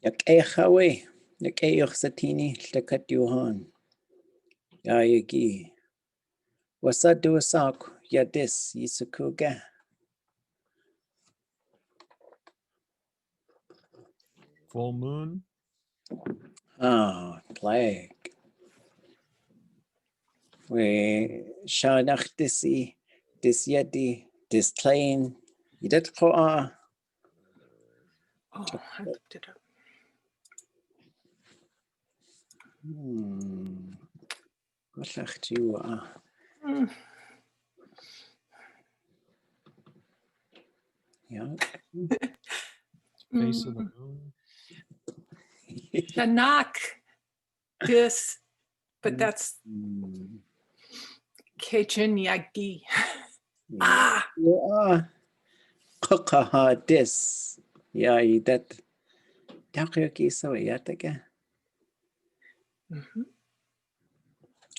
Yak echawe, yak eoxatini, lekat yuhan. Ya yagi. Wasa duasak, yadis, yisukuga. Full moon. Ah, plague. We shanach disi, dis yadi, dis plain. Yidat koa. Oh, I looked it up. Wallach tiwa. Yeah. Face of the moon. The knock. This, but that's Cajun Yagi. Ah. Yeah. Kokaha dis. Yeah, yidat. Takoyaki so yataga.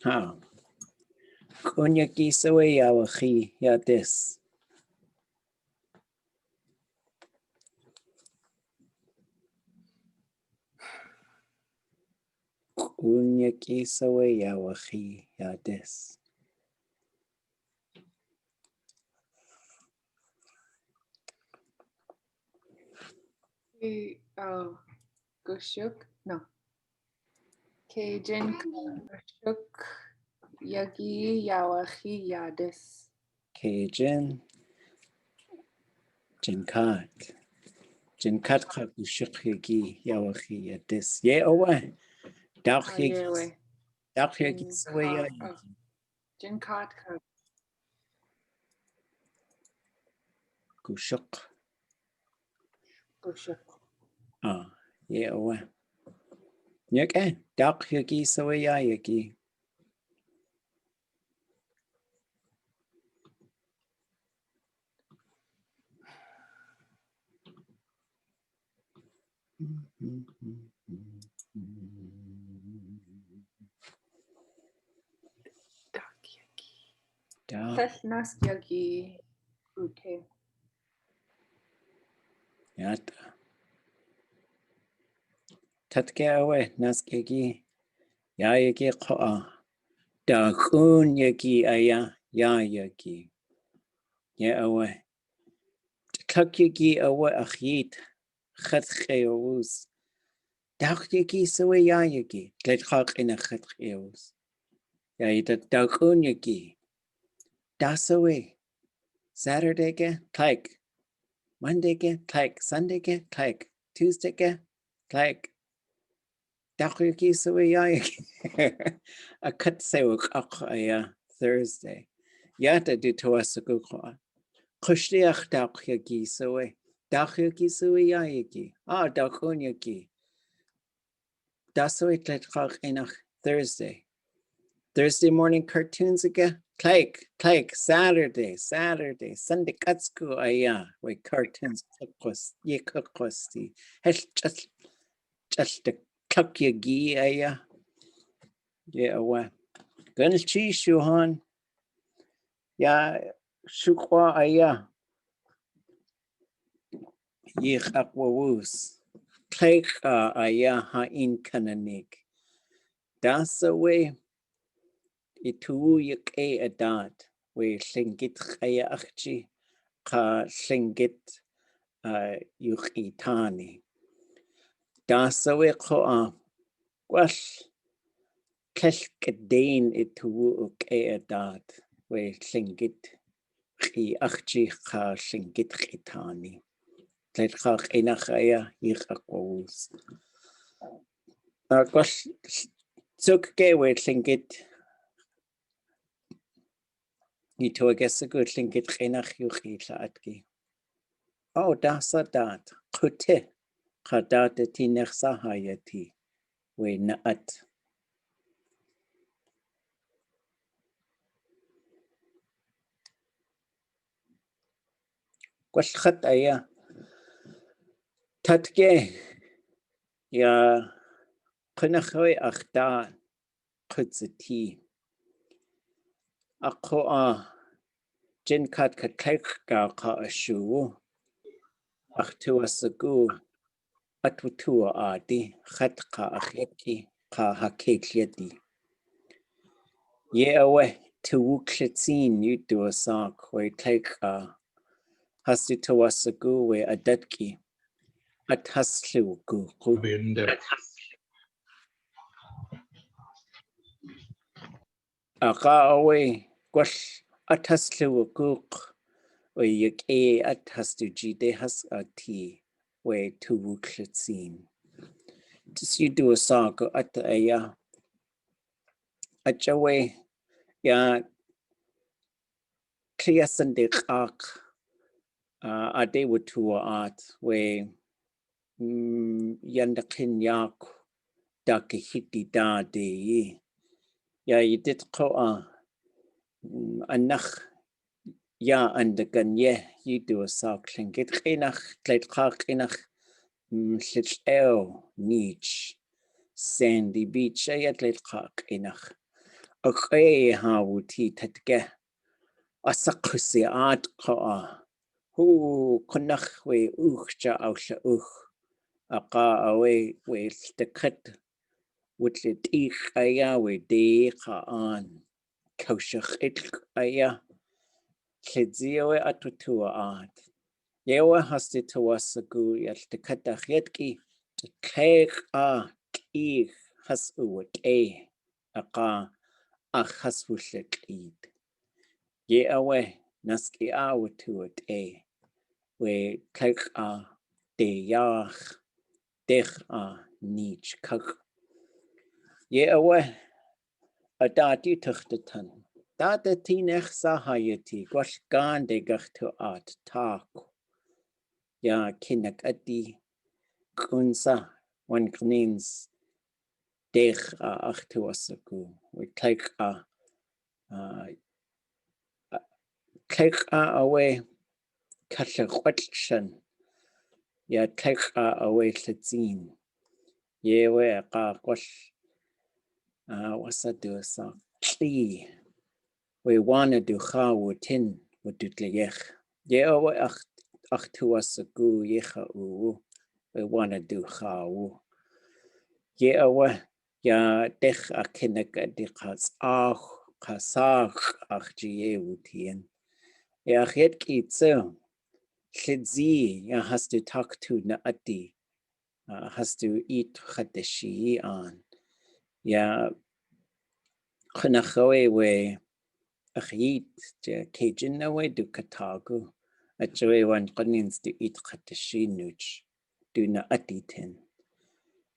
Ha. Kunyaki so yawachi yadis. Kunyaki so yawachi yadis. Gushuk? No. Cajun Gushuk Yagi Yawachi Yadis. Cajun. Jinkat. Jinkat kagushuk yagi yawachi yadis. Ye owa. Dach yagi. Dach yagi so yagi. Jinkat Gushuk. Gushuk. Ah, ye owa. Yake. Dach yagi so yagi. Nas Yagi Ute. Yata. Tatke awe naskegi. Ya yagi koa. Da kun yagi aya. Ya yagi. Ya awe. Tlak yagi awe achit. Chat cheos. Dach yagi sawe ya yagi. Gled chak in a chat cheos. Ya yita da kun yagi. Da sawe. Saturday ge. Tlak. Monday ge. Tlak. Sunday ge. Tlak. Tuesday ge. Tlak. Dachuki Sawayaki. A cut sewak akaya Thursday. Yata do to us a gukwa. Kushliach Dachuki Saway. Dachuki Sawayaki. Ah, Dakunyaki. Dasaway Tletkach Enach Thursday. Thursday morning cartoons again. Claik, Saturday, Sunday Katsku aya. Way cartoons cookwas, ye cookwasti. Hesh just the Tukyagi aya. Yeah, well. Gunchi Shuhan. Ya Shukwa aya. Yich akwawus. Claik aya ha in kananik. That's the way. Itu yik adat. We Tlingit chaya achchi. Ka Tlingit yukitani. That's the way ko Wash. Kelkadain itu adat. We Tlingit. Chi achchi ka Tlingit chitani. Tletkach enachaya yich akwawus. Gwash. Zuk gewe Tlingit. Ito I guess a good Tlingit chenach yuchi atki. Oh, dasa dat. Ḳutí. Chadat ti nechsahayati. We naa.át. Gwalchat aya. Tatge. Ya. Cynachwe ach da. Ḳutí. Ako Jin kat ka ka ashu. Ach tu asagu. atwatuaati khatqa akheki qa hakekliati. Ye awe tuwuklitsin yutuasak we take hasti tawasagu we adatki at hasluku. Aka awe gwash at hasluku we yake at hastujide has ati we tuwuklitsin. Just you do a song at a achawe ya kliasandik ak ade wutua at we yandakin yak dakihiti da de ya yidit ko anach ya andagan ye you do a song Tlingit kinach kleit kak inach lich niche sandy beach ayat leit kak inach okay hawuti tatge asakhusi at ko hu kunach we uchja ausha aqa awe we stekhat wutlit ich aya we de qaan kaushach it aya khedziewe atutua at yewa hasti tawasagu yaltekat akhyetki tkheq ki has uwake aqa akhas wushekid ye awe naski awtuat we kak de yach dech niche kak ye awe adati tuchtatan data tinech sahayati gwash gan de gachtu at tak ya kinak adi kunsa one knins dech achtuasaku we kak away Kallachwatchan ya Táax'aa away Tlingit ye we wash what's that do so Tlí we wanna do wutin wudu Tlingit ye awe ach tuasagu yecha we wanna do ye awe ya dech akinak di kasach ach ye wutin ya het kitso Tlidzi ya has to talk to naa.át has to eat Xutíí on ya Khunachawe we achit Cajun we do katagu achawe one qanins to eat Xutíí nuch do naa.át tin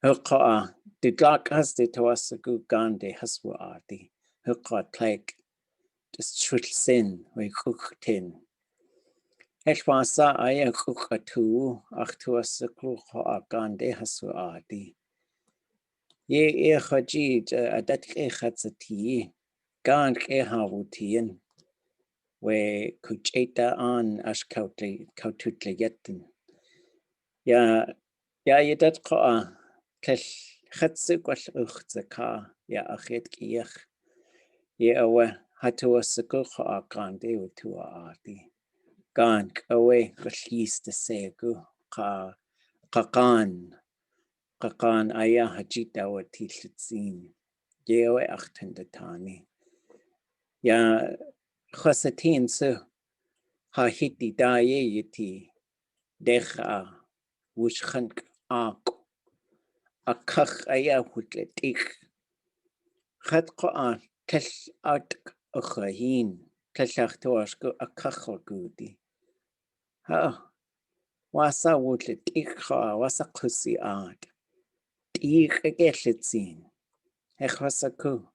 huqa do glak has to tawasagu gande haswaati huqa tlek just truth sin we cooktin Eshwasa aya kukatu achtuasaku gande haswaati ye khajid adat khatsati gan hawutien we kucheta on kaututleyetin ya yedat qa khatsu kwash ukhzaka ya akhet kiyach ye awe hatuasaku gande utuaati gan away gashis to segu qaqan aya hajita wa tilitsin yewe achtendatani ya khasatin so ha hiti daye yiti dekha wushkhank akakh aya hutletik khat qaan tel at akhahin telachtoashku akakhogudi ha wasa wutletik wasa khusi at Tlingit Echwasaku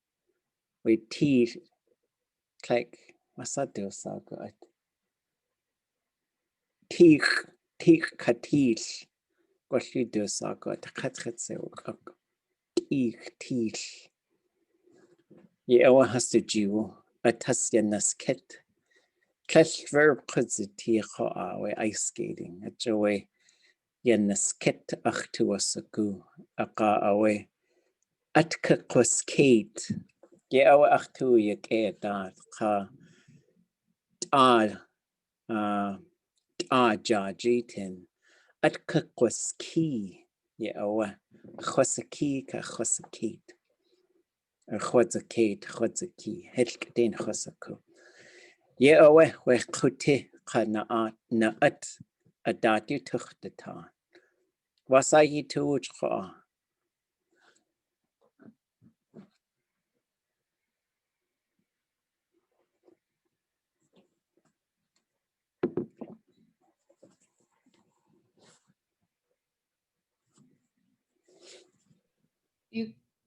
we tea like wasado sago at tea katil washido sago at katse tea ye awa has to jiwo atasya nasket Two Verbs Together we ice skating at joy yanasket achtuasaku aqa awe atka koskate ye awa achtu yake dat qa jajitin atka koski Ye'aweh. Chosaki ka chosakit. Or chodzakate, chodzaki. Helkatin chosaku. Ye'aweh we Ḳutí ka naa.át adati tuchtatan. Wasayi tuuch choa.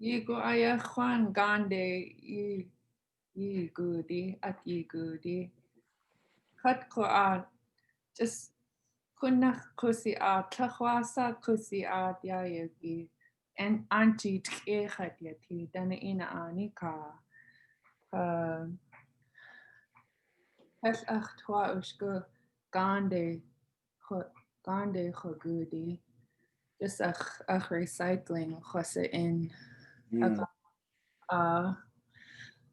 Yigo aya Juan Gande Yigudi at Yigudi. ख़ुतí just kunach kusi at Táax'aa kusi at yayagi and anti tkechat yati dana ina anika. Hel achtwa ushku Gande chogudi. Just ach recycling chosa in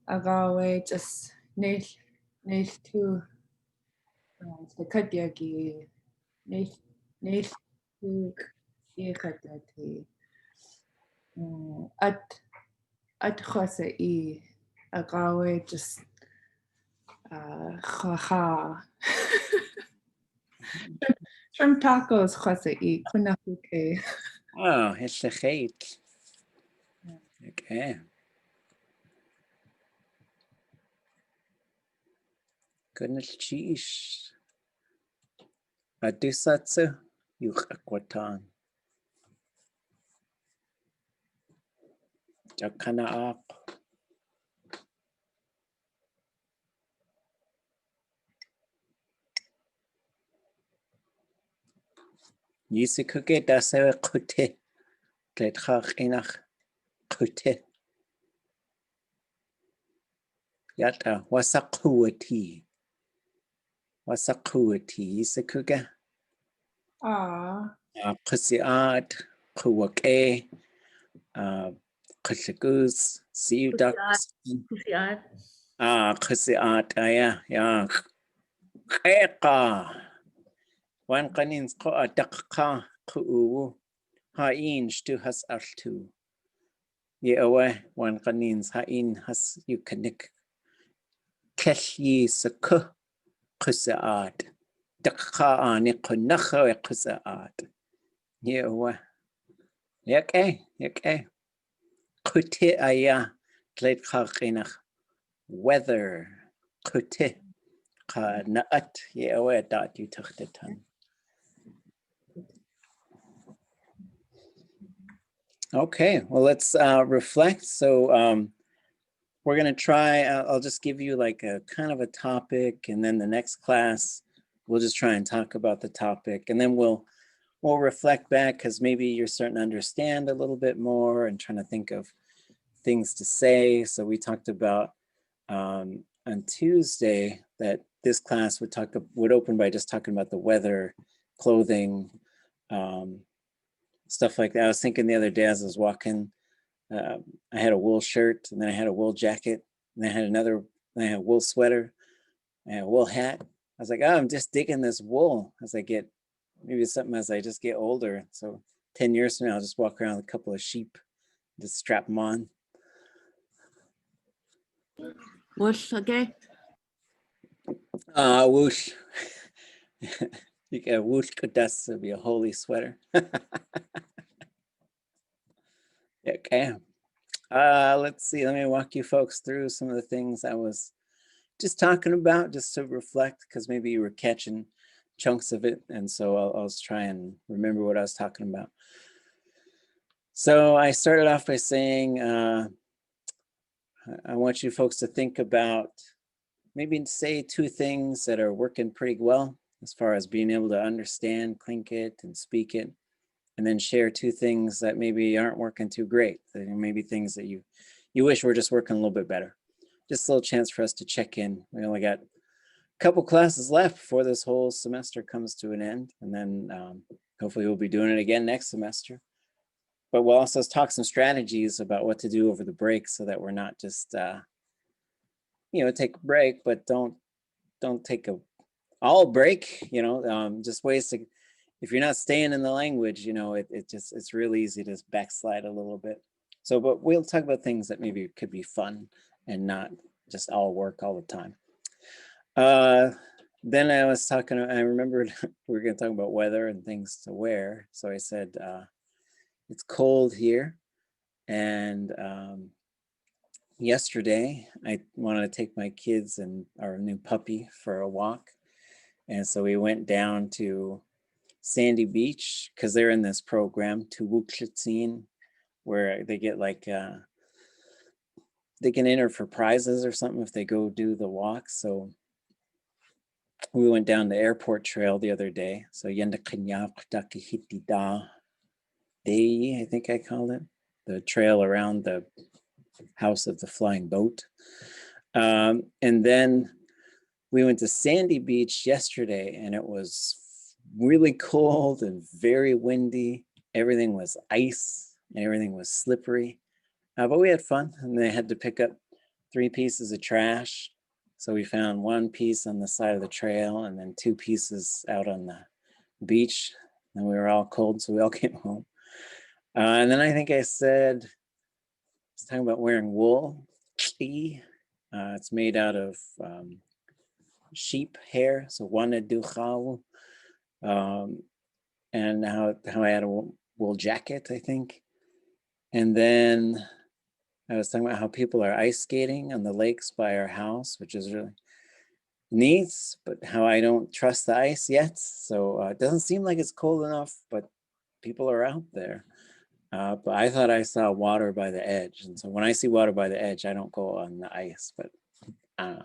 agawe just nil tu the kadyagi nil tu yekatati at chosa I agawe just chacha shrimp tacos chosa I kunahuke. Oh, helchait. Okay. Kunnel cheese. Adusatsu yukakwatan. Jakana up. Yisikuke dasewe Ḳutí. Tletchach inach Ḳutí. Yata wasakuati. Wasakuati. Yisikuke. Táax'aa, Ḳuwake, Ḳutlaguz, see you ducks. Ḳutí, yeah. Qeqa. Wan qanins qoa daqqa qu'uwu. Ha'in shtu has altu. Ye'awe wan qanins ha'in has yukanik. Kelli saku Ḳutí. Daqqa ani qunakha we Ḳutí. Ye'awe. Yake. Ḳutí aya tletchach weather. Ḳutí. Ka naa.át ye'awe dat you tuchtatan. Okay, well, let's reflect. So we're going to try, I'll just give you like a kind of a topic, and then the next class, we'll just try and talk about the topic, and then we'll reflect back because maybe you're starting to understand a little bit more and trying to think of things to say. So we talked about on Tuesday that this class would open by just talking about the weather, clothing, stuff like that. I was thinking the other day as I was walking, I had a wool shirt, and then I had a wool jacket, and I had a wool sweater, and a wool hat. I was like, oh, I'm just digging this wool as I get, maybe it's something as I just get older. So 10 years from now, I'll just walk around with a couple of sheep, just strap them on. Whoosh, okay. Whoosh. You get a whoosh kudas to be a holy sweater. Okay. Let's see. Let me walk you folks through some of the things I was just talking about, just to reflect, because maybe you were catching chunks of it. And so I'll try and remember what I was talking about. So I started off by saying, I want you folks to think about, maybe say two things that are working pretty well as far as being able to understand Tlingit and speak it, and then share two things that maybe aren't working too great. Maybe things that you wish were just working a little bit better. Just a little chance for us to check in. We only got a couple classes left before this whole semester comes to an end, and then hopefully we'll be doing it again next semester. But we'll also talk some strategies about what to do over the break so that we're not just, take a break, but don't take all break, just ways to if you're not staying in the language, you know, it's real easy to backslide a little bit. So, but we'll talk about things that maybe could be fun and not just all work all the time. Then I was talking, I remembered we were going to talk about weather and things to wear. So I said, it's cold here. And yesterday I wanted to take my kids and our new puppy for a walk. And so we went down to Sandy Beach because they're in this program, Tlingit, where they get like, they can enter for prizes or something if they go do the walk. So we went down the airport trail the other day. So I think I called it, the trail around the house of the flying boat. And then we went to Sandy Beach yesterday and it was really cold and very windy. Everything was ice and everything was slippery. But we had fun and they had to pick up 3 pieces of trash. So we found 1 piece on the side of the trail and then 2 pieces out on the beach. And we were all cold, so we all came home. And then I think I said, I was talking about wearing wool. It's made out of sheep hair, so wanaduchaw. And how I had a wool jacket, I think. And then I was talking about how people are ice skating on the lakes by our house, which is really neat, but how I don't trust the ice yet. So it doesn't seem like it's cold enough, but people are out there. But I thought I saw water by the edge. And so when I see water by the edge, I don't go on the ice, but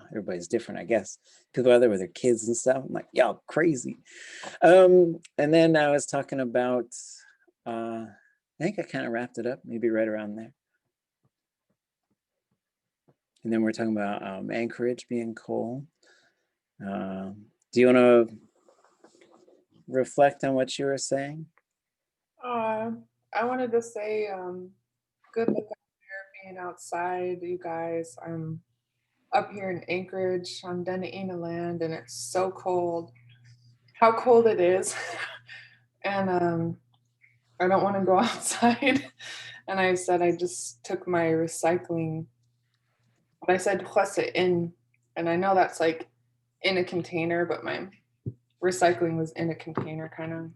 everybody's different, I guess. People out there with their kids and stuff. I'm like, y'all crazy. And then I was talking about, I think I kind of wrapped it up, maybe right around there. And then we're talking about Anchorage being cold. Do you want to reflect on what you were saying? I wanted to say, good luck out there being outside, you guys. I'm up here in Anchorage on Dena'ina land, and it's so cold. How cold it is, and I don't want to go outside. And I said I just took my recycling. But I said in, and I know that's like in a container, but my recycling was in a container, kind of.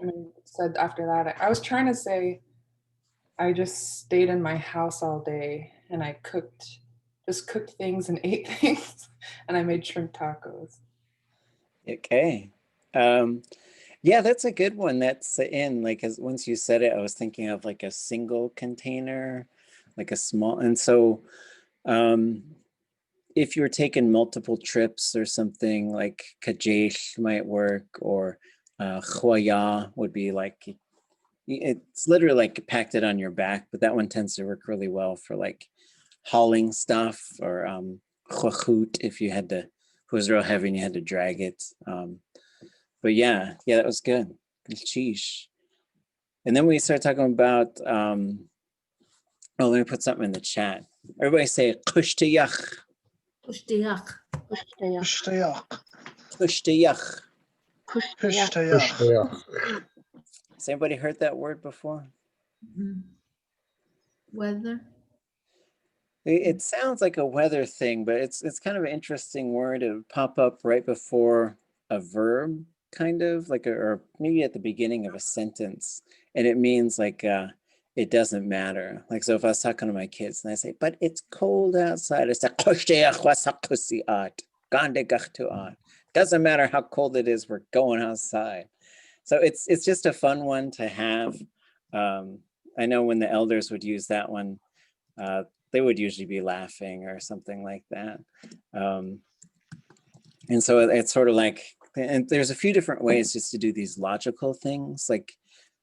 And I said after that, I was trying to say I just stayed in my house all day and I just cooked things and ate things, and I made shrimp tacos. Okay. Yeah, that's a good one. That's in, like, as once you said it, I was thinking of like a single container, like a small, and so if you're taking multiple trips or something, like kajesh might work, or khoya would be like, it's literally like packed it on your back, but that one tends to work really well for like hauling stuff, or khut if you had to, if it was real heavy and you had to drag it. But yeah, that was good. Sheesh. And then we started talking about, let me put something in the chat. Everybody say Ḳutí. Kushtiyach. Kushtayach. Ḳutí. Has anybody heard that word before? Weather. It sounds like a weather thing, but it's kind of an interesting word. It would pop up right before a verb, kind of like, or maybe at the beginning of a sentence, and it means like it doesn't matter. Like, so if I was talking to my kids and I say, but it's cold outside, I say, doesn't matter how cold it is, we're going outside. So it's just a fun one to have. I know when the elders would use that one, they would usually be laughing or something like that. And so it's sort of like, and there's a few different ways just to do these logical things. Like,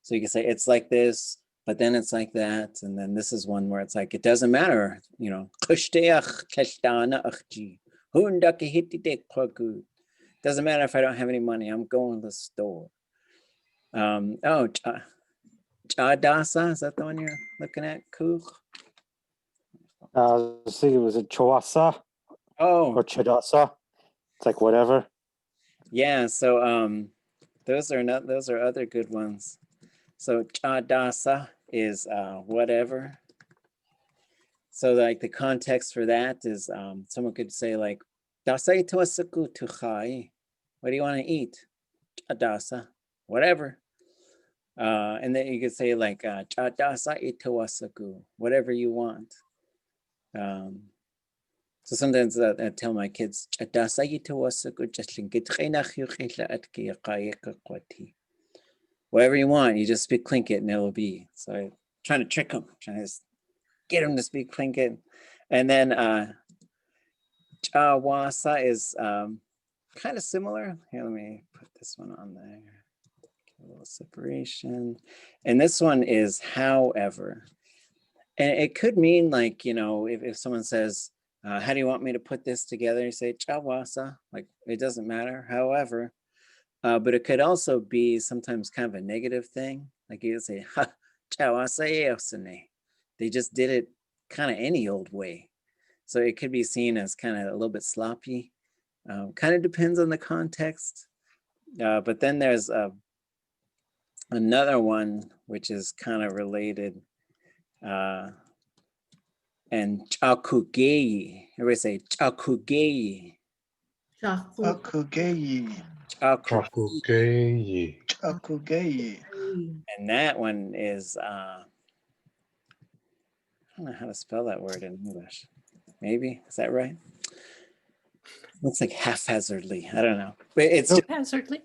so you can say it's like this, but then it's like that. And then this is one where it's like, it doesn't matter, you know, doesn't matter if I don't have any money, I'm going to the store. Táax'aa, is that the one you're looking at, Kuch? I was thinking, was it Chawasa Oh, or Chadasa? It's like whatever. Yeah, so those are other good ones. So Táax'aa is whatever. So like the context for that is someone could say like Táax'aa ituasaku tuchai. What do you want to eat? Táax'aa, whatever. And then you could say like Táax'aa ituasaku, whatever you want. So sometimes I tell my kids, whatever you want, you just speak Tlingit and it'll be. So I'm trying to trick them, trying to get them to speak Tlingit. And then Chawasa is kind of similar. Here, let me put this one on there. Get a little separation. And this one is however. And it could mean like, you know, if someone says, how do you want me to put this together? You say Chawasa, like it doesn't matter, however. But it could also be sometimes kind of a negative thing. Like you say, ha, Chawasa. They just did it kind of any old way. So it could be seen as kind of a little bit sloppy. Kind of depends on the context. But then there's another one which is kind of related. And Chakugei. Everybody say Chakugei. Chaku. Chakugei. Chakugei. Chakugei. And that one is I don't know how to spell that word in English. Maybe, is that right? Looks like haphazardly. I don't know. But it's Hazardly.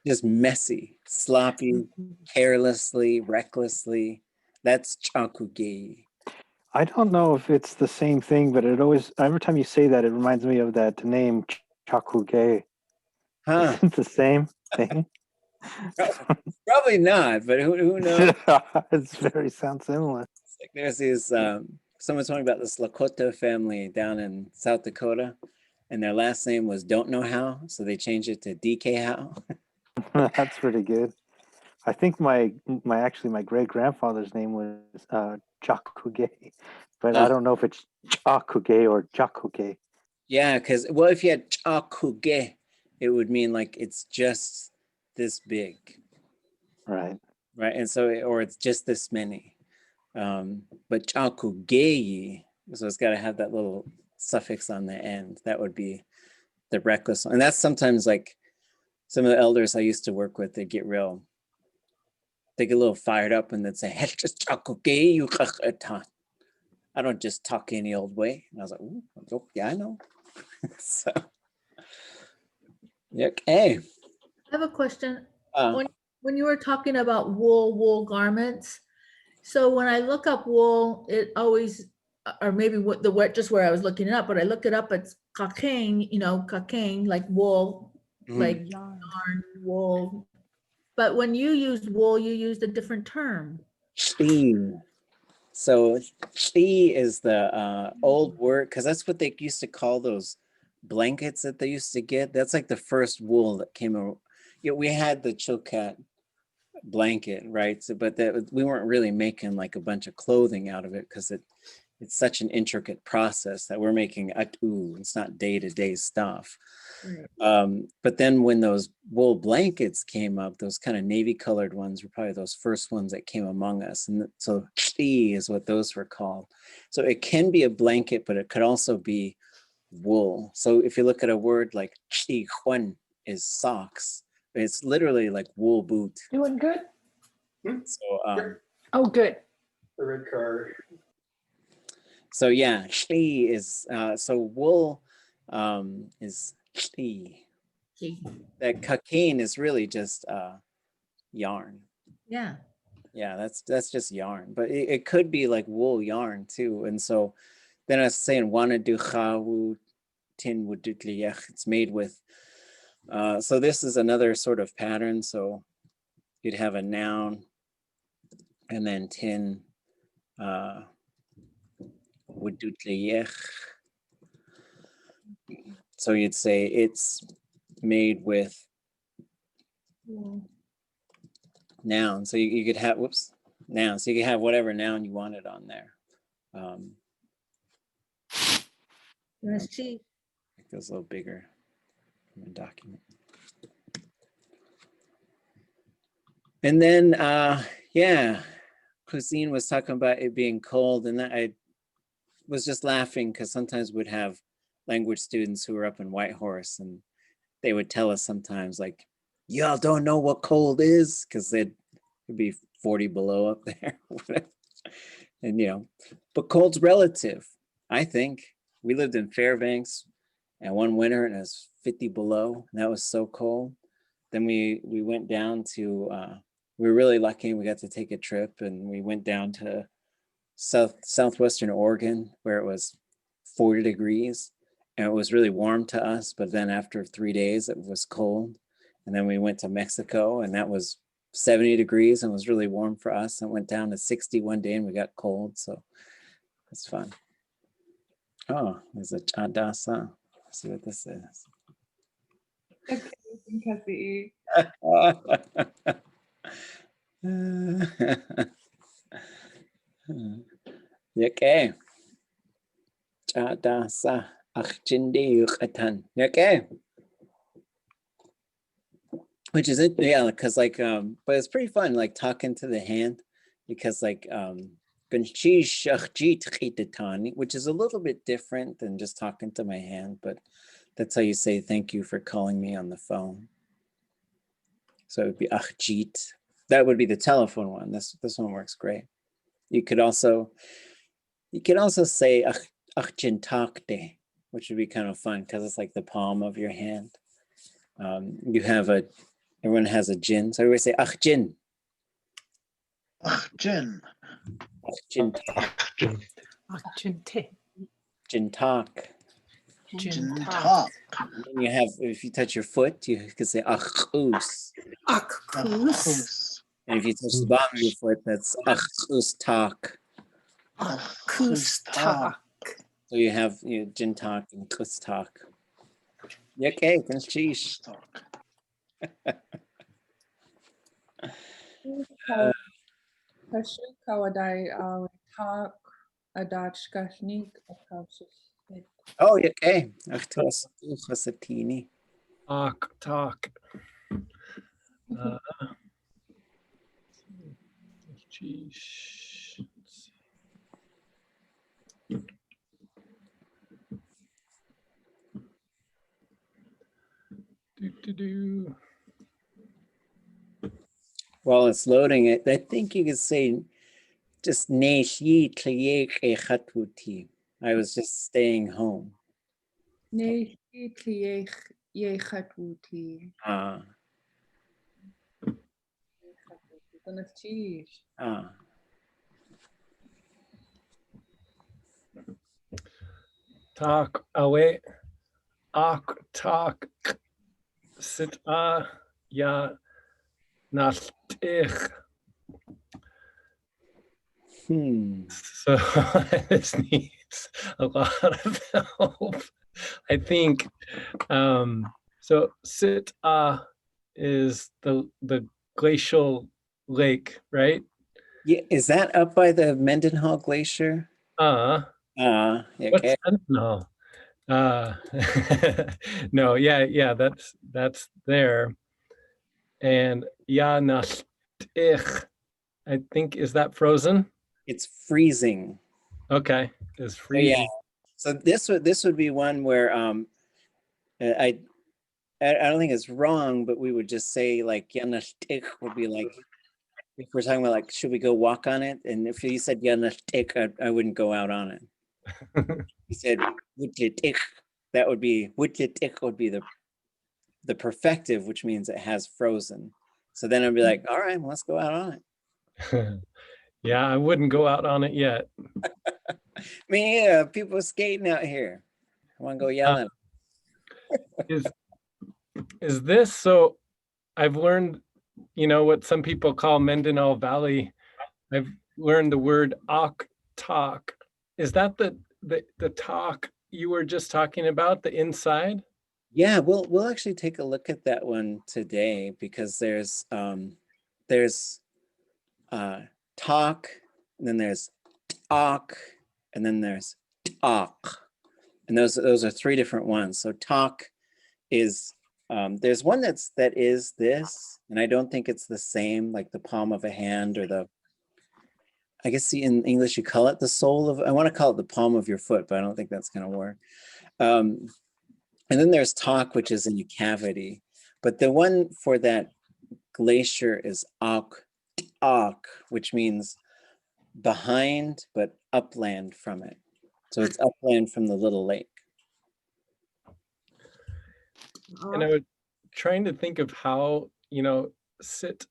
just messy, sloppy, carelessly, recklessly. That's Chakugei. I don't know if it's the same thing, but it always, every time you say that, it reminds me of that name, Chakuge. Huh? Isn't it the same thing? Probably not, but who knows? It's very sounds similar. It's like there's these, someone told me about this Lakota family down in South Dakota, and their last name was Don't Know How, so they changed it to DK How. That's pretty good. I think my great grandfather's name was Chakuge, but I don't know if it's Chakuge or Chakuge. Yeah, because, well, if you had Chakuge, it would mean like it's just this big. Right. Right. And so, or it's just this many. But Chakugei, so it's got to have that little suffix on the end. That would be the reckless one. And that's sometimes like some of the elders I used to work with, they get a little fired up and they'd say, hey, just Chakugei, you I don't just talk any old way. And I was like, oh, yeah, I know. So, okay. I have a question. Uh, When you were talking about wool garments, so when I look up wool, it always, or maybe what just where I was looking it up, but I look it up, it's kakeng, kakeng, like wool, like yarn, wool. But when you used wool, you used a different term. Tlingit. So Tlingit is the old word, because that's what they used to call those blankets that they used to get. That's like the first wool that came out. We had the Chilkat blanket, right? So, but we weren't really making like a bunch of clothing out of it because it's such an intricate process that we're making atu. It's not day-to-day stuff. Right. But then when those wool blankets came up, those kind of navy colored ones were probably those first ones that came among us. And so Ţí is what those were called. So it can be a blanket, but it could also be wool. So if you look at a word like Ţí Huan is socks, it's literally like wool boot. Doing good? So oh, good. The red car. So yeah, Ţí is so wool is Ţí. That cocaine is really just yarn. Yeah. Yeah, that's just yarn, but it could be like wool yarn too. And so then I was saying wanadu chawu tin wudutliach. It's made with. So this is another sort of pattern. So you'd have a noun and then tin wudutliach. So you'd say it's made with noun. So you could have, noun. So you could have whatever noun you wanted on there. It goes a little bigger from a document. And then, yeah, Christine was talking about it being cold, and I was just laughing because sometimes we'd have language students who were up in Whitehorse, and they would tell us sometimes like, y'all don't know what cold is, because it'd be 40 below up there. And, you know, but cold's relative, I think. We lived in Fairbanks and one winter and it was 50 below, and that was so cold. Then we went down to, we were really lucky. We got to take a trip, and we went down to southwestern Oregon, where it was 40 degrees, and it was really warm to us. But then after 3 days, it was cold. And then we went to Mexico, and that was 70 degrees and was really warm for us. And it went down to 60 one day, and we got cold. So it's fun. Oh, there's a Táax'aa. Let's see what this is. Ţutí. Okay. Táax'aa achjindi yuqatan. Okay. Which is it, yeah, because like but it's pretty fun, like talking to the hand, because like which is a little bit different than just talking to my hand, but that's how you say thank you for calling me on the phone. So it would be achjit. That would be the telephone one. This one works great. You could also say achjintakte, which would be kind of fun because it's like the palm of your hand. Everyone has a jin, so everybody say achjin. Achjin. Achjinte. Jintak. Jintak. And you have, if you touch your foot, you can say achus. Achus. And if you touch the bottom of your foot, that's achustak. Achustak. So you have jintak and kustak. Okay, sheesh. Kashu kawadai talk adachkashnik akavshik. Oh, okay. Achtos chasatini. Talk. Geez. Do. While it's loading it, I think you could say just neshi tliyek echatuti. I was just staying home. Nehi kliech yechatwuti. Talk away. Talk. Sit ya nachtich. So this needs a lot of help, I think. So sit is the glacial lake, right? Yeah, is that up by the Mendenhall Glacier? Okay. What's Mendenhall? No, yeah, that's there. And Yanastich, I think, is that frozen? It's freezing. Okay, it's freezing. Yeah. So this would be one where I don't think it's wrong, but we would just say like Yanastich would be like, if we're talking about like, should we go walk on it? And if you said Yanastich, I wouldn't go out on it. You said Wutitich, that would be Wutitich would be the perfective, which means it has frozen. So then I'd be like, all right, well, let's go out on it. Yeah, I wouldn't go out on it yet. Me, yeah, people skating out here. I want to go yelling. Is this so? I've learned, what some people call Mendenhall Valley. I've learned the word talk. Is that the talk you were just talking about, the inside? Yeah, we'll actually take a look at that one today, because there's talk, and then there's talk, and then there's talk, and those are three different ones. So talk is There's one that is this, and I don't think it's the same, like the palm of a hand or the, I guess in English you call it the sole of, I want to call it the palm of your foot, but I don't think that's going to work. And then there's talk, which is in a cavity. But the one for that glacier is Táax'aa, which means behind, but upland from it. So it's upland from the little lake. And I was trying to think of how, sit,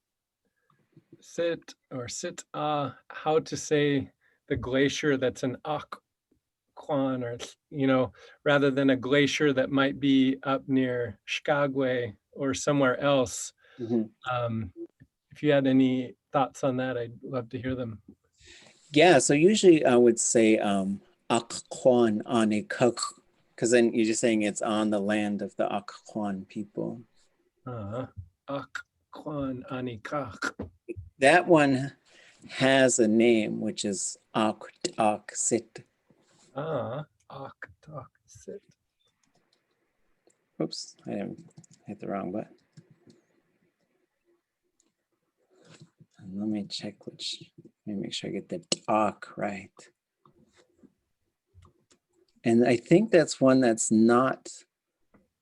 how to say the glacier that's an Ť'kwan, or, rather than a glacier that might be up near Skagway or somewhere else. Mm-hmm. If you had any thoughts on that, I'd love to hear them. Yeah, so usually I would say Ť'kwan on a kuk, because then you're just saying it's on the land of the Ť'kwan people. Ť'kwan anikak. That one has a name, which is sit. Sit. Oops, I didn't hit the wrong button. And let me check let me make sure I get the talk right. And I think that's one that's not,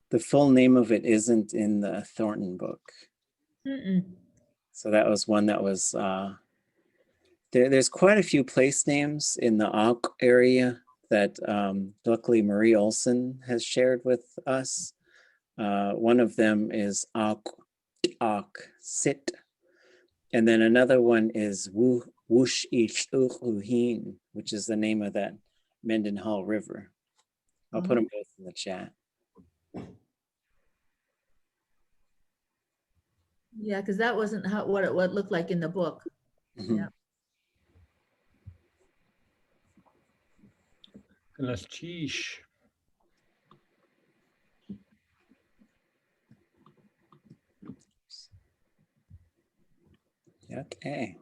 the full name of it isn't in the Thornton book. So that was one that was, there's quite a few place names in the Auk area that luckily Marie Olson has shared with us. One of them is sit. And then another one is Wush Ich-uhin, which is the name of that Mendenhall River. I'll put them both in the chat. Yeah, because that wasn't what it looked like in the book. Mm-hmm. Yeah. Let's cheesh. Okay.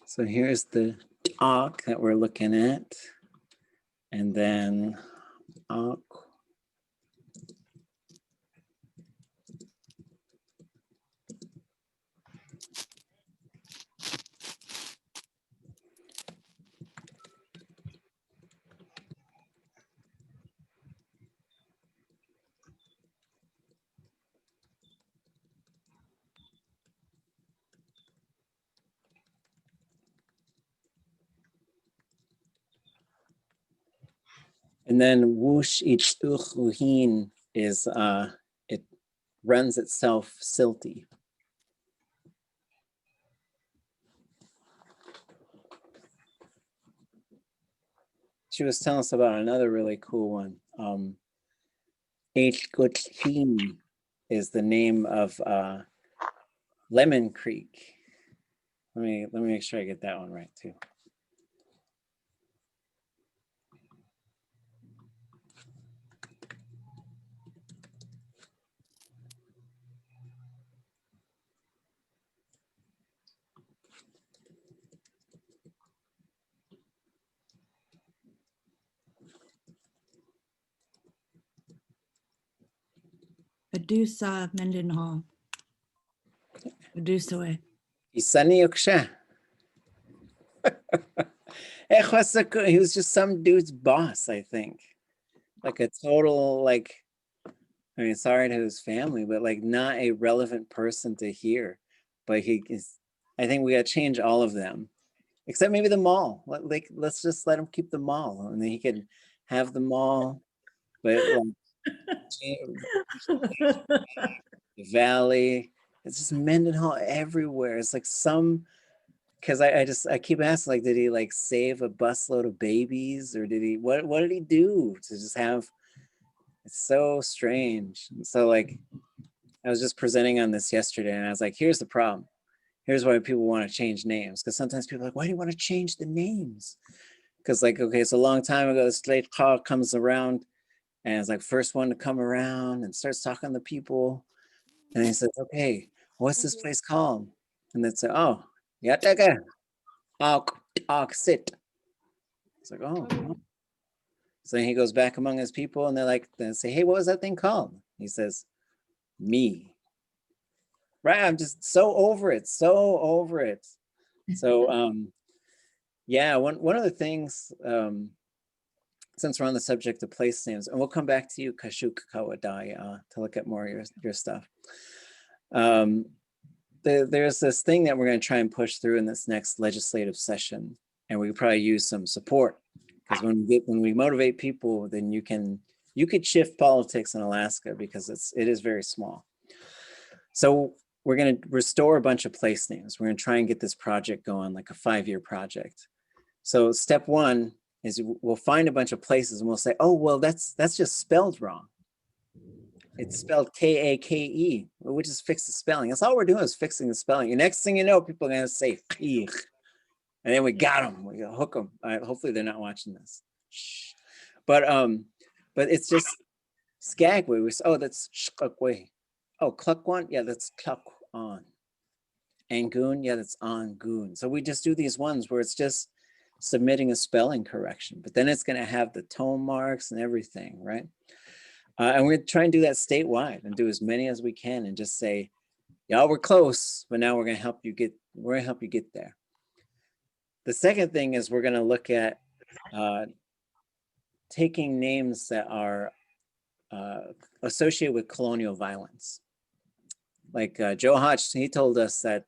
So here's the talk that we're looking at. And then and then Wush Ich-uhin is it runs itself silty. She was telling us about another really cool one. Ḥ'kutí is the name of Lemon Creek. Let me make sure I get that one right too. Medusa Mendenhall. Medusa way. Isani Yoksha. He was just some dude's boss, I think. Like a total, like, I mean, sorry to his family, but like not a relevant person to hear. But he is, I think we gotta change all of them. Except maybe the mall. Let's just let him keep the mall. And then he can have the mall. But the valley, it's just Mendenhall everywhere. It's like some, because I keep asking, like, did he like save a busload of babies, or did he, what did he do to just have, it's so strange. And so like, I was just presenting on this yesterday, and I was like, here's the problem. Here's why people want to change names. Because sometimes people are like, why do you want to change the names? Because like, okay, it's a long time ago, this late call comes around, and it's like first one to come around and starts talking to people. And he says, okay, what's this place called? And they'd say, oh, Yataka, sit. It's like, oh. So then he goes back among his people, and they say, hey, what was that thing called? He says, me. Right, I'm just so over it, so over it. So yeah, one of the things, since we're on the subject of place names, and we'll come back to you, Kashuk Kawadai, to look at more of your stuff. There's this thing that we're going to try and push through in this next legislative session, and we probably use some support, because when we motivate people, then you could shift politics in Alaska, because it is very small. So we're going to restore a bunch of place names. We're going to try and get this project going, like a 5-year project. So step one is we'll find a bunch of places and we'll say, oh, well, that's just spelled wrong. It's spelled K-A-K-E. We'll just fix the spelling. That's all we're doing, is fixing the spelling. And next thing you know, people are going to say, and then we got them. We hook them. Hopefully they're not watching this. Shh. But it's just Skagway. Oh, that's Skagway. Oh, Klukwan. Yeah, that's Klukwan. Angoon. Yeah, that's Angoon. So we just do these ones where it's just submitting a spelling correction, but then it's going to have the tone marks and everything, right? And we're trying to do that statewide and do as many as we can, and just say, y'all, we're close, but now we're going to help you get there. The second thing is we're going to look at taking names that are associated with colonial violence. Like Joe Hodge, he told us that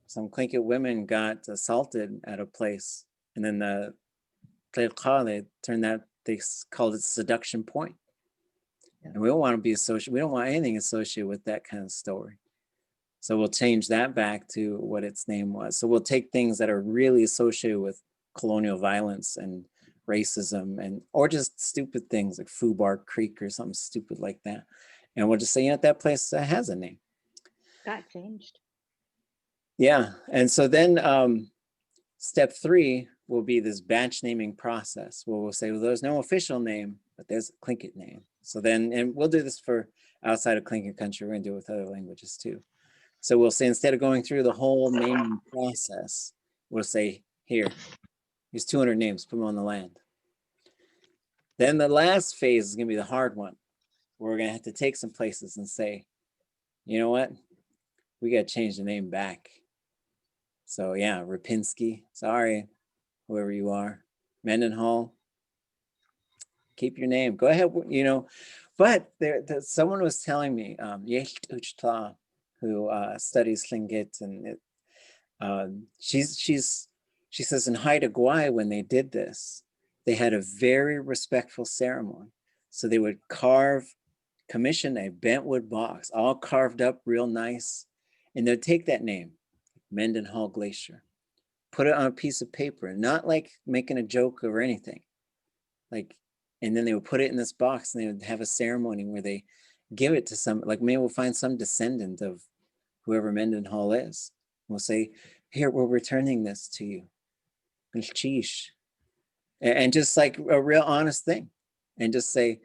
some Tlingit women got assaulted at a place, and then the Táax'aa, they called it seduction point. And we don't want to be associated, we don't want anything associated with that kind of story. So we'll change that back to what its name was. So we'll take things that are really associated with colonial violence and racism, or just stupid things like Fubar Creek or something stupid like that. And we'll just say, that place has a name. Got changed. Yeah, and so then step 3 will be this batch naming process, where we'll say, well, there's no official name, but there's a Tlingit name. So then, and we'll do this for outside of Tlingit country, we're gonna do it with other languages too. So we'll say, instead of going through the whole naming process, we'll say, here's 200 names, put them on the land. Then the last phase is gonna be the hard one, where we're gonna have to take some places and say, you know what? We gotta change the name back. So yeah, Rapinski, sorry, whoever you are. Mendenhall, keep your name. Go ahead, But someone was telling me, who studies Tlingit, and she says in Haida Gwaii, when they did this, they had a very respectful ceremony. So they would commission a bentwood box, all carved up real nice, and they'd take that name, Mendenhall Glacier, put it on a piece of paper, not like making a joke or anything, and then they would put it in this box, and they would have a ceremony where they give it to some, like maybe we'll find some descendant of whoever Mendenhall is. We'll say, here, we're returning this to you. And just like a real honest thing, and just say,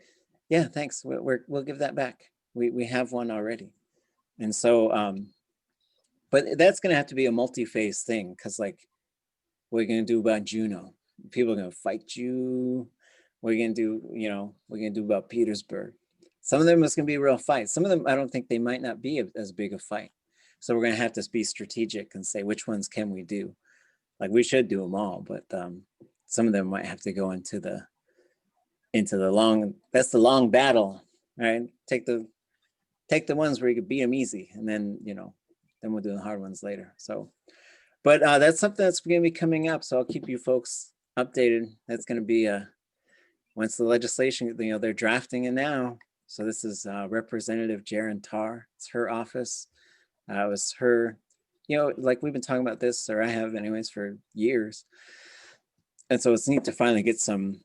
yeah, thanks, we'll give that back. We have one already. And so, but that's gonna have to be a multi-phase thing, because like, what are you gonna do about Juneau? People are gonna fight you. What are you gonna do, what are you gonna do about Petersburg? Some of them is gonna be a real fight. Some of them, I don't think they might not be as big a fight. So we're gonna have to be strategic and say, which ones can we do? Like, we should do them all, but some of them might have to go into the long, that's the long battle, right? Take the ones where you could beat them easy, and then, then we'll do the hard ones later. So, but that's something that's gonna be coming up. So I'll keep you folks updated. That's gonna be once the legislation, they're drafting it now. So this is Representative Jaren Tar. It's her office. It was her, like we've been talking about this, or I have anyways, for years. And so it's neat to finally get some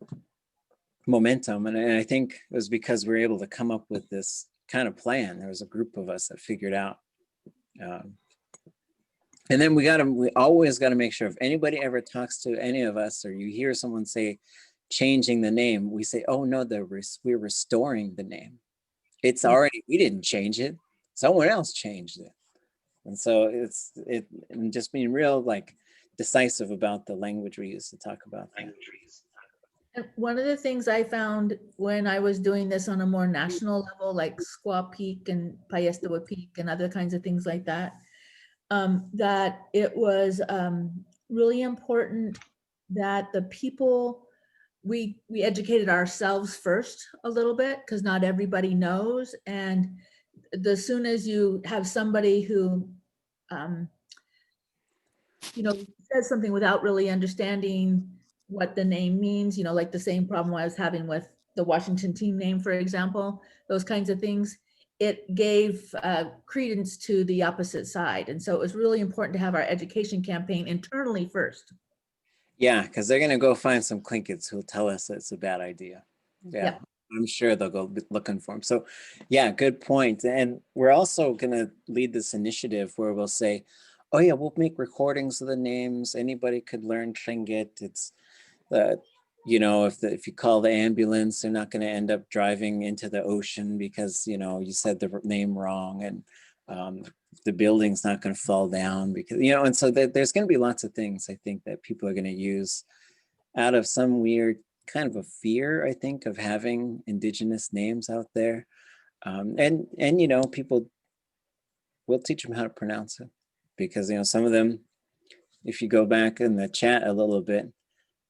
momentum. And I think it was because we were able to come up with this kind of plan. There was a group of us that figured out. And then we always got to make sure, if anybody ever talks to any of us, or you hear someone say changing the name, we say, oh no, we're restoring the name. It's already, we didn't change it. Someone else changed it. And so and just being real, like, decisive about the language we use to talk about that. And one of the things I found when I was doing this on a more national level, like Squaw Peak and Payestawa Peak and other kinds of things like that, that it was really important that the people, we educated ourselves first a little bit, because not everybody knows. And the soon as you have somebody who, says something without really understanding what the name means, like the same problem I was having with the Washington team name, for example, those kinds of things, it gave credence to the opposite side. And so it was really important to have our education campaign internally first. Yeah, because they're going to go find some Tlingits who'll tell us it's a bad idea. Yeah, I'm sure they'll go looking for them. So yeah, good point. And we're also going to lead this initiative where we'll say, oh yeah, we'll make recordings of the names. Anybody could learn Tlingit. It's if you call the ambulance, they're not going to end up driving into the ocean because you said the name wrong, and the building's not going to fall down because and so there's going to be lots of things, I think, that people are going to use out of some weird kind of a fear, I think, of having indigenous names out there, and people will teach them how to pronounce it, because some of them, if you go back in the chat a little bit,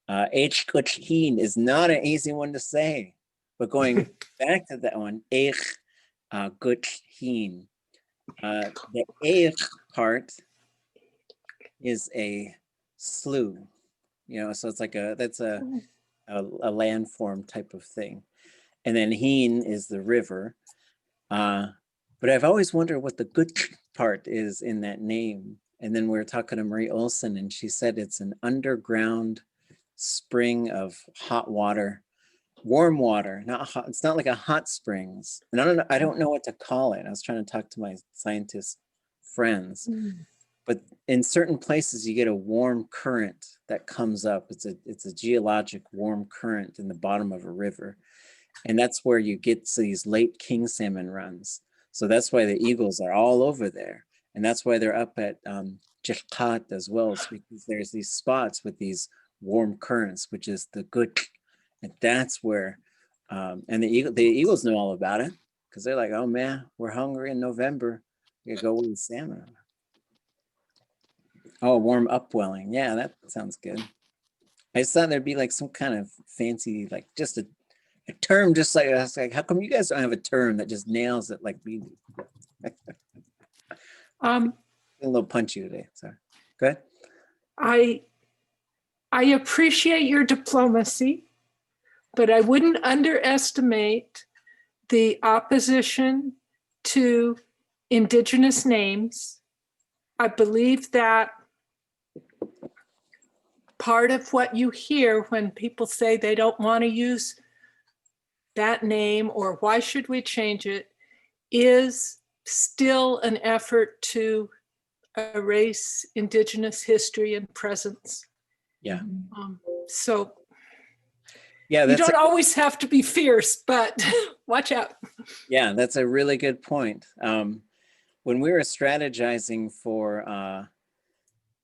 Ţ is not an easy one to say, but going back to that one, Ţ. The part is a slough, so it's like that's a landform type of thing. And then heen is the river. But I've always wondered what the good part is in that name. And then we were talking to Marie Olson, and she said it's an underground spring of hot water, warm water, not hot. It's not like a hot springs. And I don't know what to call it. I was trying to talk to my scientist friends, but in certain places you get a warm current that comes up. It's a geologic warm current in the bottom of a river. And that's where you get these late king salmon runs. So that's why the eagles are all over there. And that's why they're up at Táax'aa as well. It's because there's these spots with these warm currents, which is the good. And that's where, and the eagles know all about it, because they're like, oh man, we're hungry in November. We gotta go with the salmon. Oh, warm upwelling. Yeah, that sounds good. I just thought there'd be like some kind of fancy, like just a term, just like, I was like, how come you guys don't have a term that just nails it like we do? A little punchy today. Sorry. Go ahead. I appreciate your diplomacy, but I wouldn't underestimate the opposition to indigenous names. I believe that part of what you hear when people say they don't want to use that name or why should we change it is still an effort to erase indigenous history and presence. Yeah. So yeah, you don't always have to be fierce, but watch out. Yeah, that's a really good point. When we were strategizing for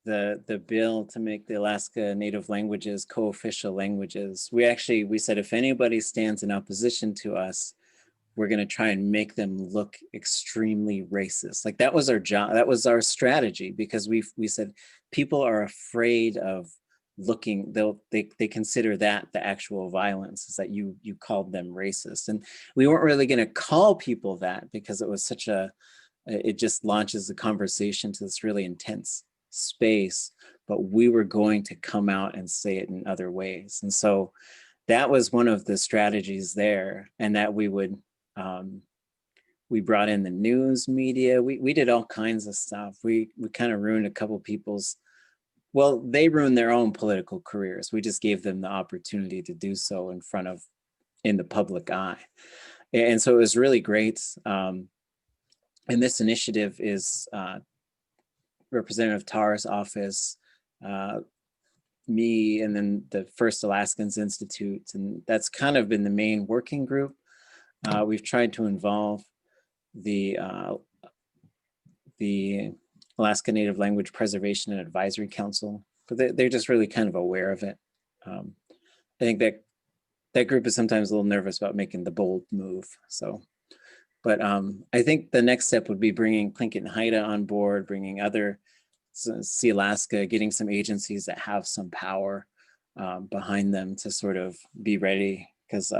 the bill to make the Alaska Native languages co-official languages, we said if anybody stands in opposition to us, we're going to try and make them look extremely racist. Like that was our job. That was our strategy, because we said people are afraid of looking, they consider that the actual violence is that you called them racist. And we weren't really going to call people that, because it was it just launches the conversation to this really intense space, but we were going to come out and say it in other ways. And so that was one of the strategies there, and that we brought in the news media. We did all kinds of stuff. We kind of ruined a couple people's, well, they ruined their own political careers. We just gave them the opportunity to do so in the public eye. And so it was really great. And this initiative is Representative Tarr's office, me, and then the First Alaskans Institute. And that's kind of been the main working group. We've tried to involve the Alaska Native Language Preservation and Advisory Council, but they're just really kind of aware of it. I think that that group is sometimes a little nervous about making the bold move. So, but I think the next step would be bringing Tlingit and Haida on board, bringing other, see Alaska, getting some agencies that have some power behind them to sort of be ready. Because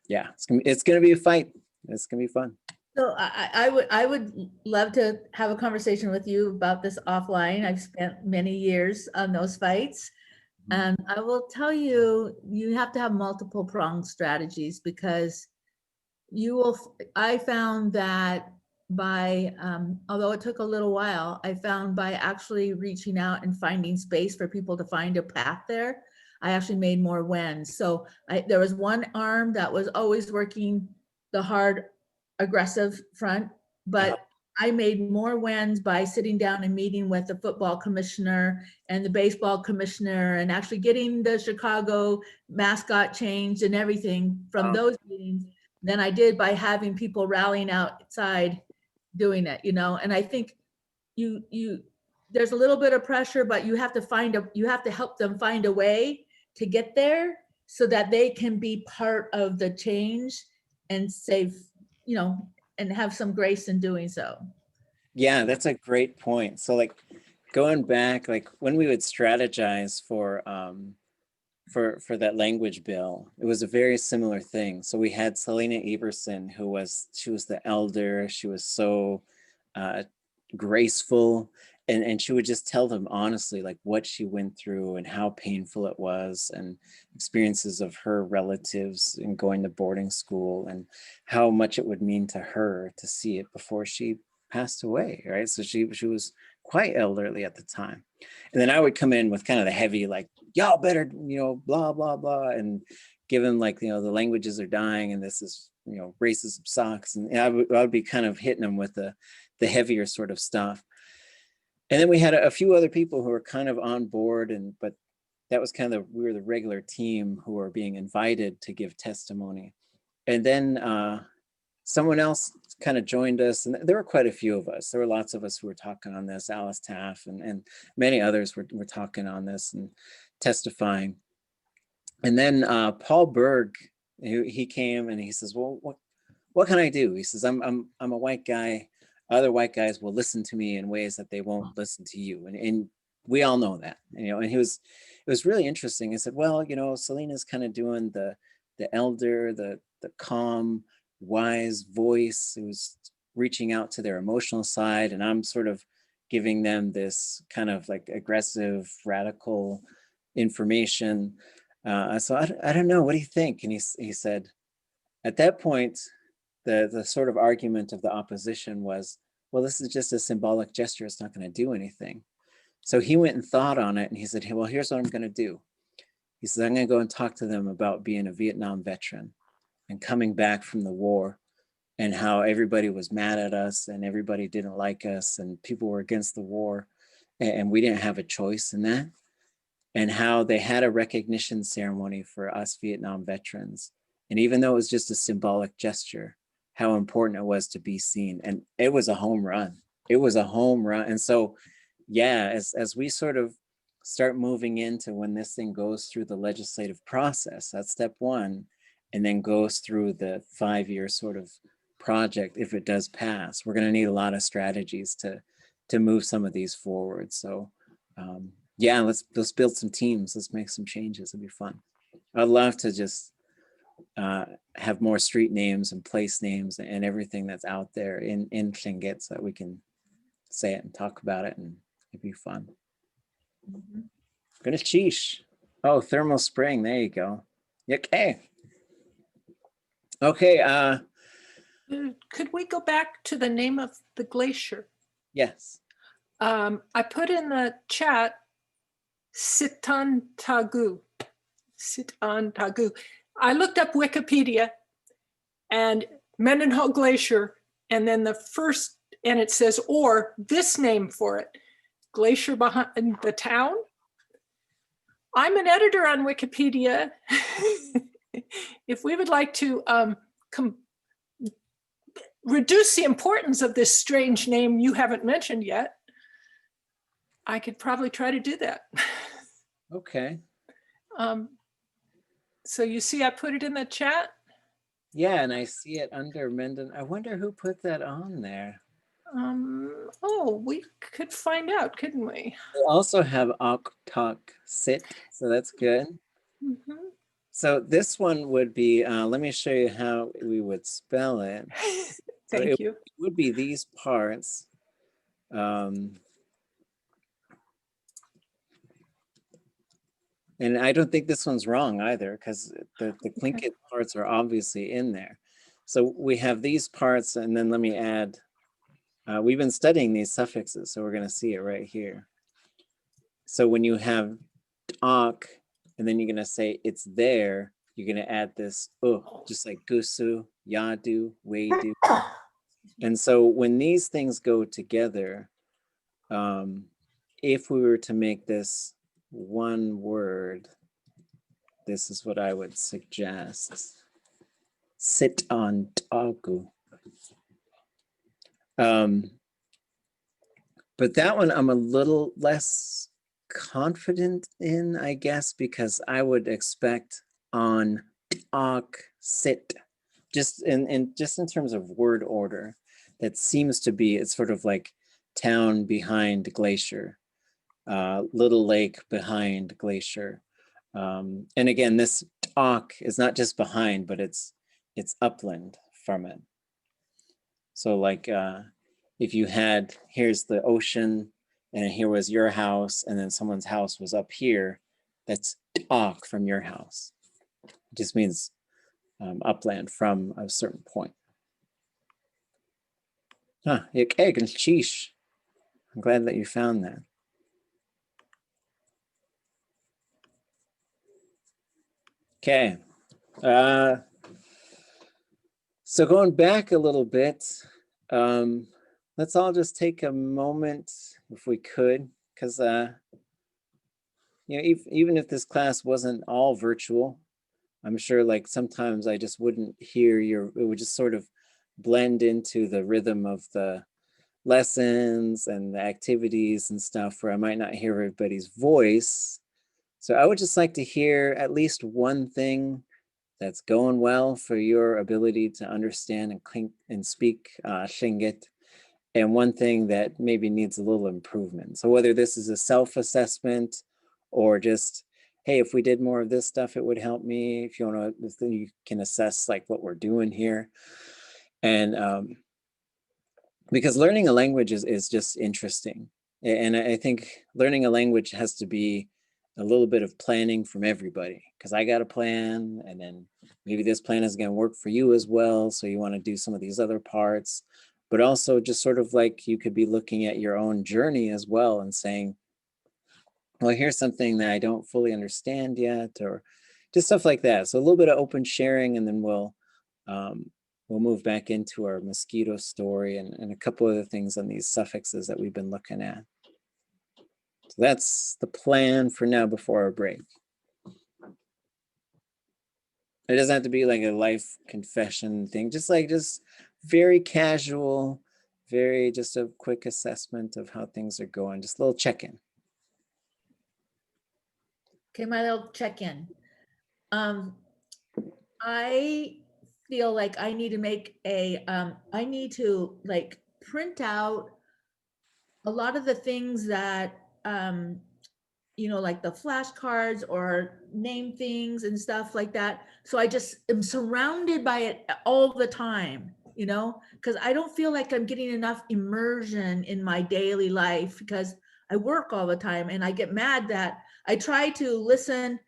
yeah, it's gonna be a fight. It's gonna be fun. So I would love to have a conversation with you about this offline. I've spent many years on those fights. And I will tell you, you have to have multiple pronged strategies, because I found that by, although it took a little while, I found by actually reaching out and finding space for people to find a path there, I actually made more wins. So there was one arm that was always working the hard, aggressive front, but I made more wins by sitting down and meeting with the football commissioner and the baseball commissioner and actually getting the Chicago mascot changed and everything from those meetings than I did by having people rallying outside doing it, you know. And I think there's a little bit of pressure, but you have to help them find a way to get there so that they can be part of the change and save, you know, and have some grace in doing so. Yeah, that's a great point. So like going back, like when we would strategize for that language bill, it was a very similar thing. So we had Selena Everson, she was the elder. She was so graceful, and she would just tell them honestly, like what she went through and how painful it was, and experiences of her relatives and going to boarding school, and how much it would mean to her to see it before she passed away, right? So she was quite elderly at the time. And then I would come in with kind of the heavy, like, y'all better, you know, blah, blah, blah, and give them like, you know, the languages are dying and this is, you know, racism sucks. And I would be kind of hitting them with the heavier sort of stuff. And then we had a few other people who were kind of on board, but that was kind of, we were the regular team who were being invited to give testimony. And then someone else kind of joined us, and there were quite a few of us. There were lots of us who were talking on this, Alice Taff and many others were talking on this and testifying. And then Paul Berg, he came and he says, well, what can I do? He says, I'm a white guy. Other white guys will listen to me in ways that they won't listen to you. And we all know that, you know. And it was really interesting. He said, well, you know, Selena's kind of doing the elder, the calm, wise voice who's reaching out to their emotional side, and I'm sort of giving them this kind of like aggressive, radical information. So I don't know, what do you think? And he said, at that point, the sort of argument of the opposition was, well, this is just a symbolic gesture. It's not going to do anything. So he went and thought on it, and he said, hey, well, here's what I'm going to do. He says, I'm going to go and talk to them about being a Vietnam veteran and coming back from the war, and how everybody was mad at us and everybody didn't like us and people were against the war, and we didn't have a choice in that, and how they had a recognition ceremony for us Vietnam veterans. And even though it was just a symbolic gesture, how important it was to be seen. And it was a home run. It was a home run. And so, yeah, as we sort of start moving into when this thing goes through the legislative process, that's step one, and then goes through the 5-year sort of project, if it does pass, we're going to need a lot of strategies to move some of these forward. So yeah, let's build some teams. Let's make some changes. It'll be fun. I'd love to just have more street names and place names and everything that's out there in Tlingit, so that we can say it and talk about it, and it'd be fun. Gonna sheesh. Oh, thermal spring. There you go. Okay. Okay. Could we go back to the name of the glacier? Yes. I put in the chat Sitan Tagu. Sitan Tagu. I looked up Wikipedia and Mendenhall Glacier, and then the first, and it says, or this name for it, glacier behind the town. I'm an editor on Wikipedia. If we would like to reduce the importance of this strange name you haven't mentioned yet, I could probably try to do that. Okay. So you see, I put it in the chat. Yeah, and I see it under Menden. I wonder who put that on there. Oh, we could find out, couldn't we? We also have ak, tak, sit, so that's good. Mhm. So this one would be, let me show you how we would spell it. So Thank you. it would be these parts. And I don't think this one's wrong either, because the Tlingit parts are obviously in there. So we have these parts, and then let me add, we've been studying these suffixes, so we're going to see it right here. So when you have ak, and then you're going to say it's there, you're going to add this just like gusu, yadu, wedu. And so when these things go together, if we were to make this one word, this is what I would suggest. Sit on tagu. But that one I'm a little less confident in, I guess, because I would expect on tak, sit, just in terms of word order, that seems to be, it's sort of like town behind glacier, little lake behind glacier. And again, this tak is not just behind, but it's upland from it. So like if you had, here's the ocean, and here was your house, and then someone's house was up here, that's tak from your house. It just means upland from a certain point. Huh, sheesh. I'm glad that you found that. Okay. So going back a little bit, let's all just take a moment, if we could, because you know, even if this class wasn't all virtual, I'm sure like sometimes I just wouldn't hear it would just sort of blend into the rhythm of the lessons and the activities and stuff where I might not hear everybody's voice. So I would just like to hear at least one thing that's going well for your ability to understand and speak Tlingit, and one thing that maybe needs a little improvement. So whether this is a self-assessment or just, hey, if we did more of this stuff, it would help me. If you want to, then you can assess like what we're doing here. And because learning a language is just interesting. And I think learning a language has to be a little bit of planning from everybody, because I got a plan, and then maybe this plan is going to work for you as well. So you want to do some of these other parts, but also just sort of like you could be looking at your own journey as well and saying, well, here's something that I don't fully understand yet, or just stuff like that. So a little bit of open sharing, and then we'll move back into our mosquito story and a couple other things on these suffixes that we've been looking at. So that's the plan for now before our break. It doesn't have to be like a life confession thing, just very casual, just a quick assessment of how things are going, just a little check-in. Okay, my little check-in. I feel like I need to make I need to like print out a lot of the things that, you know, like the flashcards or name things and stuff like that. So I just am surrounded by it all the time, you know, because I don't feel like I'm getting enough immersion in my daily life because I work all the time, and I get mad that I try to listen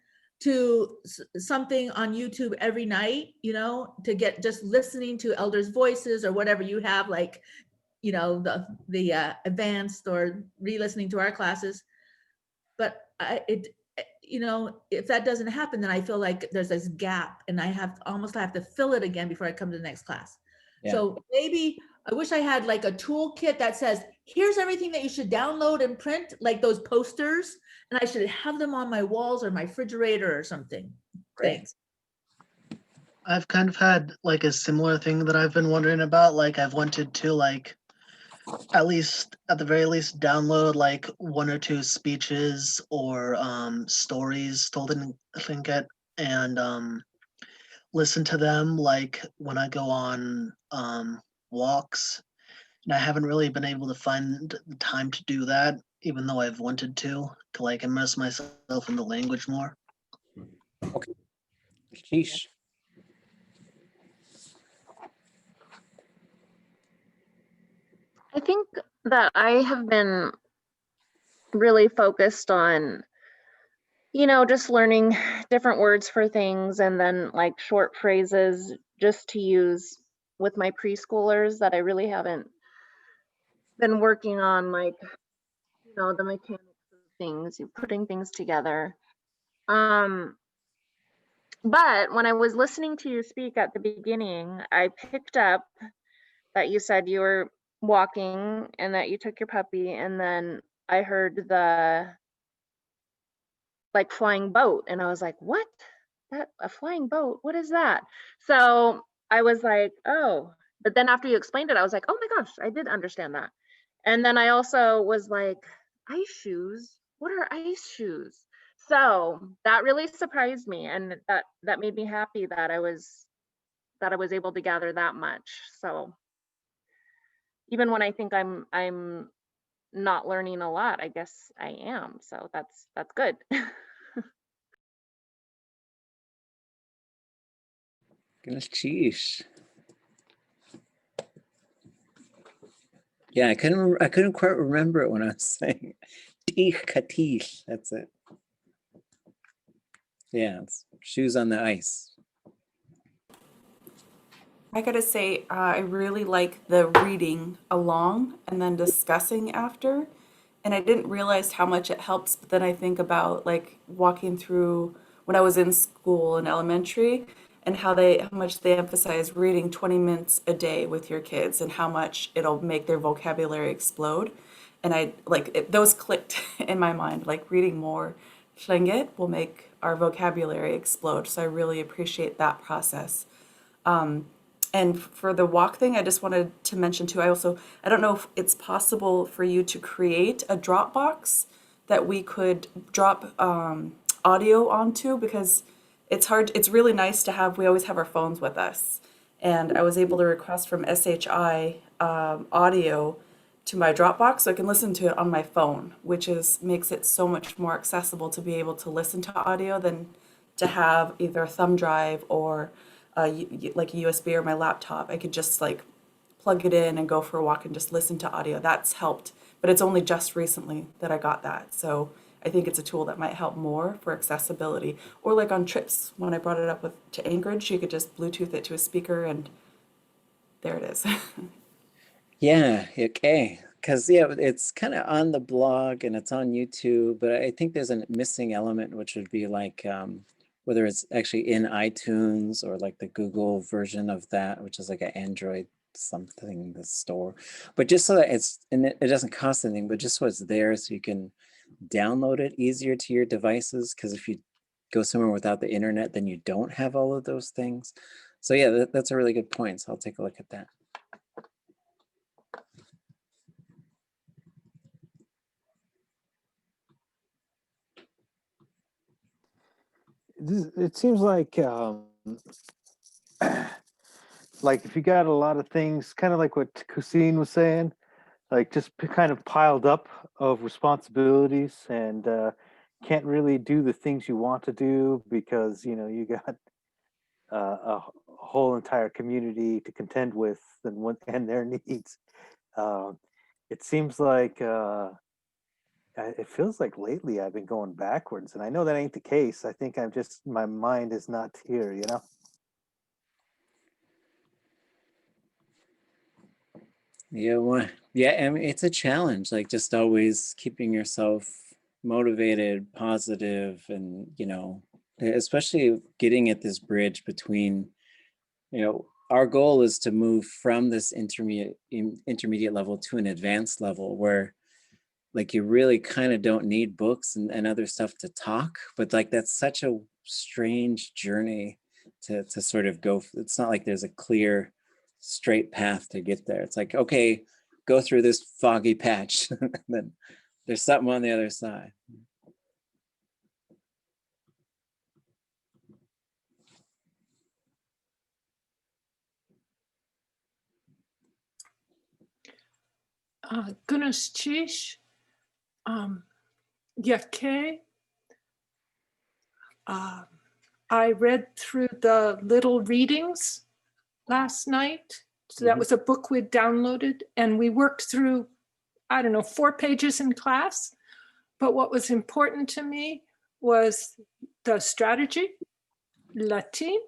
to something on YouTube every night, you know, to get just listening to elders' voices or whatever you have, like, you know, the advanced or re-listening to our classes. But you know, if that doesn't happen, then I feel like there's this gap, and I almost have to fill it again before I come to the next class. Yeah. So maybe I wish I had like a toolkit that says, here's everything that you should download and print, like those posters, and I should have them on my walls or my refrigerator or something. Great. Thanks. I've kind of had like a similar thing that I've been wondering about. Like I've wanted to like at the very least download like one or two speeches or stories told in Tlingit and listen to them like when I go on walks. And I haven't really been able to find the time to do that, even though I've wanted to like immerse myself in the language more. Okay. Sheesh. I think that I have been really focused on, you know, just learning different words for things and then like short phrases just to use with my preschoolers that I really haven't been working on, like, you know, the mechanics of things, putting things together. But when I was listening to you speak at the beginning, I picked up that you said you were walking and that you took your puppy, and then I heard the like flying boat, and I was like, what? That a flying boat? What is that? So I was like, oh, but then after you explained it, I was like, oh my gosh, I did understand that. And then I also was like, ice shoes? What are ice shoes? So that really surprised me, and that made me happy that I was able to gather that much. So even when I think I'm not learning a lot, I guess I am. So that's good. Goodness, sheesh. Yeah, I couldn't quite remember it when I was saying Tıngit. That's it. Yeah, it's shoes on the ice. I gotta say, I really like the reading along and then discussing after. And I didn't realize how much it helps, but then I think about like walking through when I was in school in elementary and how much they emphasize reading 20 minutes a day with your kids and how much it'll make their vocabulary explode. And I like those clicked in my mind, like reading more Tlingit will make our vocabulary explode. So I really appreciate that process. And for the walk thing, I just wanted to mention too, I don't know if it's possible for you to create a Dropbox that we could drop audio onto, because it's really nice to have, we always have our phones with us. And I was able to request from SHI audio to my Dropbox so I can listen to it on my phone, which makes it so much more accessible to be able to listen to audio than to have either a thumb drive or like a USB or my laptop. I could just like plug it in and go for a walk and just listen to audio. That's helped, but it's only just recently that I got that. So I think it's a tool that might help more for accessibility. Or like on trips, when I brought it up to Anchorage, you could just Bluetooth it to a speaker and there it is. Yeah, okay. Because yeah, it's kind of on the blog and it's on YouTube, but I think there's a missing element, which would be like whether it's actually in iTunes or like the Google version of that, which is like an Android something, the store. But just so that it doesn't cost anything, but just so it's there so you can download it easier to your devices. Because if you go somewhere without the internet, then you don't have all of those things. So yeah, that's a really good point. So I'll take a look at that. It seems like if you got a lot of things, kind of like what Kusine was saying, like just kind of piled up of responsibilities and can't really do the things you want to do because you got a whole entire community to contend with and their needs. It seems like it feels like lately I've been going backwards, and I know that ain't the case. I think my mind is not here, Yeah, well, yeah, I mean, it's a challenge, like just always keeping yourself motivated, positive, and, especially getting at this bridge between, our goal is to move from this intermediate level to an advanced level where like you really kind of don't need books and other stuff to talk, but like that's such a strange journey to sort of go. It's not like there's a clear straight path to get there. It's like, okay, go through this foggy patch then there's something on the other side. Gunastish, Yake. I read through the little readings last night. So that was a book we'd downloaded, and we worked through, I don't know, 4 pages in class. But what was important to me was the strategy, Latin,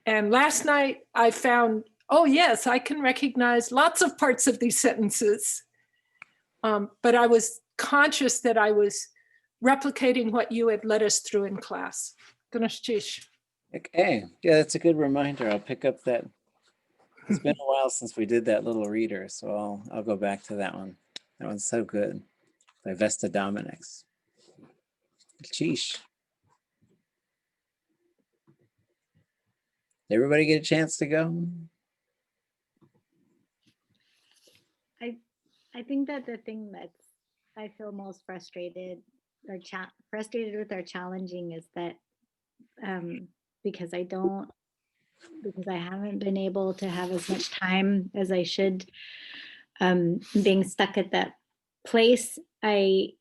and last night I found, oh yes, I can recognize lots of parts of these sentences. But I was conscious that I was replicating what you had led us through in class. Okay, yeah, that's a good reminder. I'll pick up that. It's been a while since we did that little reader, so I'll go back to that one. That one's so good, by Vesta Dominix. Sheesh. Did everybody get a chance to go? I think that the thing that's I feel most frustrated or frustrated with or challenging is that because I haven't been able to have as much time as I should, being stuck at that place, I'm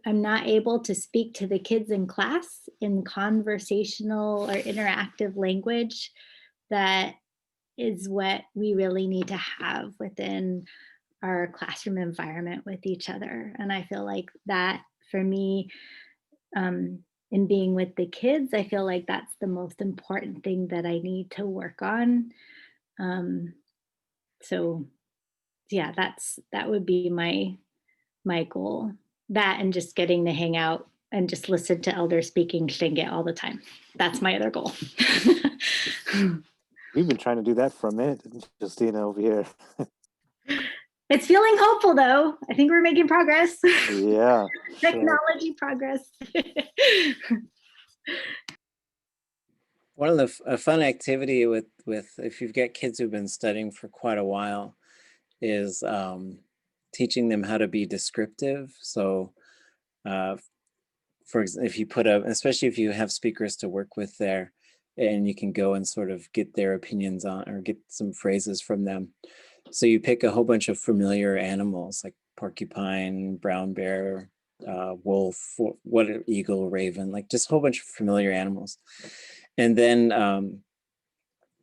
not able to speak to the kids in class in conversational or interactive language that is what we really need to have within our classroom environment with each other. And I feel like that for me, in being with the kids, I feel like that's the most important thing that I need to work on. So yeah, that would be my goal. That and just getting to hang out and just listen to elders speaking Tlingit all the time. That's my other goal. We've been trying to do that for a minute, Justina over here. It's feeling hopeful though. I think we're making progress. Yeah. Technology progress. One of the fun activity with if you've got kids who've been studying for quite a while is teaching them how to be descriptive. So for example, if you put especially if you have speakers to work with there, and you can go and sort of get their opinions on or get some phrases from them. So you pick a whole bunch of familiar animals like porcupine, brown bear, wolf, eagle, raven, like just a whole bunch of familiar animals. And then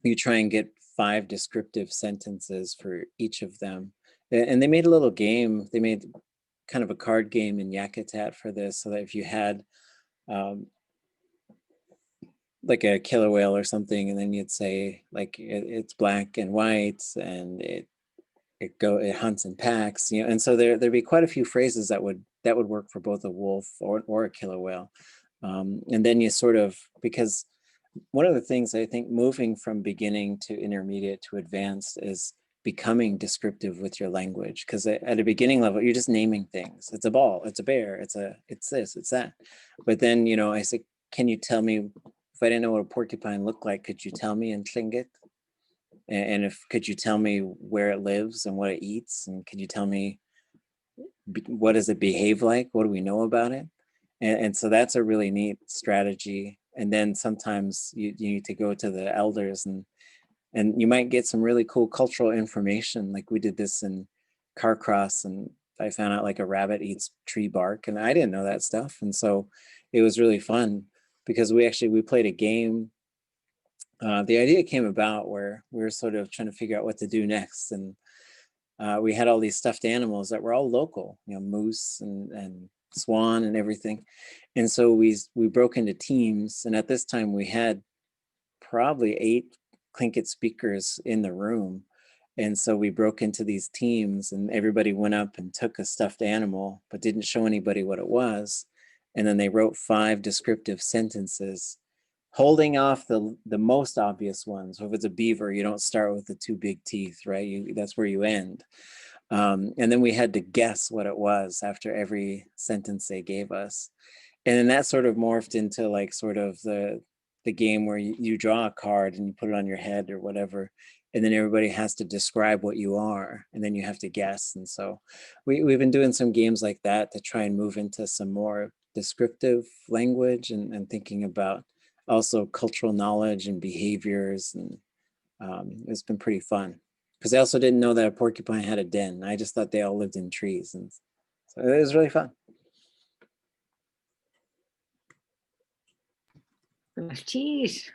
you try and get 5 descriptive sentences for each of them. And they made a little game. They made kind of a card game in naa.át for this, so that if you had like a killer whale or something, and then you'd say like it's black and white, and it hunts in packs, you know. And so there'd be quite a few phrases that would work for both a wolf or a killer whale. And then you sort of, because one of the things I think moving from beginning to intermediate to advanced is becoming descriptive with your language, because at a beginning level you're just naming things. It's a ball, it's a bear, it's this, it's that. But then, you know, I say, can you tell me, if I didn't know what a porcupine looked like, could you tell me in Tlingit? And could you tell me where it lives and what it eats? And could you tell me what does it behave like? What do we know about it? And so that's a really neat strategy. And then sometimes you need to go to the elders, and you might get some really cool cultural information. Like we did this in Carcross, and I found out like a rabbit eats tree bark, and I didn't know that stuff. And so it was really fun because we played a game. The idea came about where we were sort of trying to figure out what to do next. And we had all these stuffed animals that were all local, you know, moose and swan and everything. And so we broke into teams. And at this time we had probably 8 Tlingit speakers in the room. And so we broke into these teams, and everybody went up and took a stuffed animal, but didn't show anybody what it was. And then they wrote 5 descriptive sentences, holding off the most obvious ones. So if it's a beaver, you don't start with the 2 big teeth, right? That's where you end. And then we had to guess what it was after every sentence they gave us. And then that sort of morphed into like sort of the game where you draw a card and you put it on your head or whatever. And then everybody has to describe what you are, and then you have to guess. And so we've been doing some games like that to try and move into some more descriptive language and thinking about also cultural knowledge and behaviors. And It's been pretty fun. Because I also didn't know that a porcupine had a den. I just thought they all lived in trees. And so it was really fun. Geez.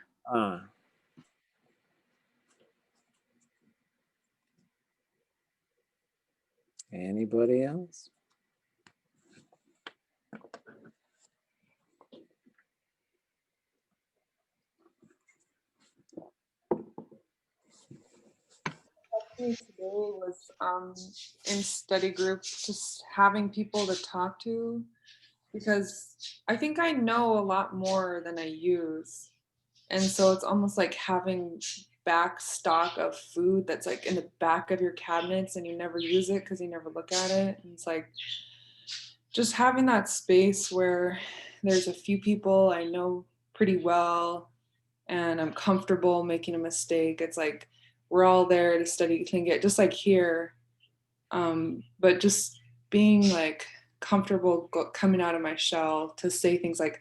Anybody else? Today was in study group, just having people to talk to, because I think I know a lot more than I use. And so it's almost like having back stock of food that's like in the back of your cabinets and you never use it because you never look at it. And it's like just having that space where there's a few people I know pretty well and I'm comfortable making a mistake. It's like we're all there to study Tlingit, just like here. But just being like comfortable coming out of my shell to say things like,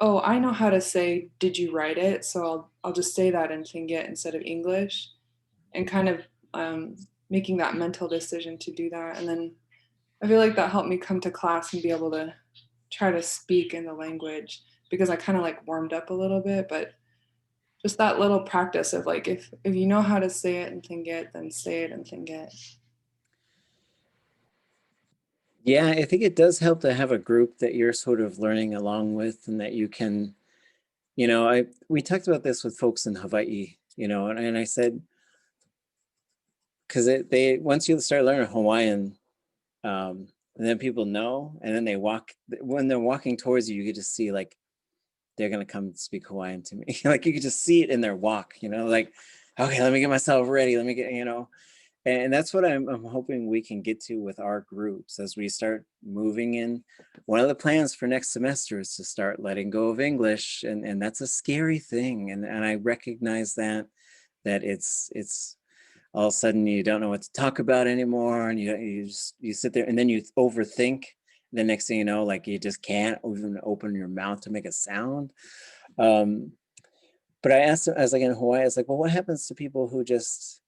oh, I know how to say, did you write it? So I'll just say that in Tlingit instead of English, and kind of making that mental decision to do that. And then I feel like that helped me come to class and be able to try to speak in the language, because I kind of like warmed up a little bit, but just that little practice of like, if you know how to say it in Tlingit, then say it in Tlingit. Yeah, I think it does help to have a group that you're sort of learning along with, and that you can, you know, we talked about this with folks in Hawaii, you know, and I said, because they once you start learning Hawaiian, and then people know, and then they walk, when they're walking towards you, you get to see like they're gonna come speak Hawaiian to me. Like you could just see it in their walk, you know, like, okay, let me get myself ready, let me get, you know. And that's what I'm hoping we can get to with our groups as we start moving in. One of the plans for next semester is to start letting go of English, and that's a scary thing. And I recognize that it's all of a sudden you don't know what to talk about anymore, and you sit there and then you overthink. The next thing you know, like you just can't even open your mouth to make a sound. But I asked them, I was like in Hawaii, I was like, well, what happens to people who just,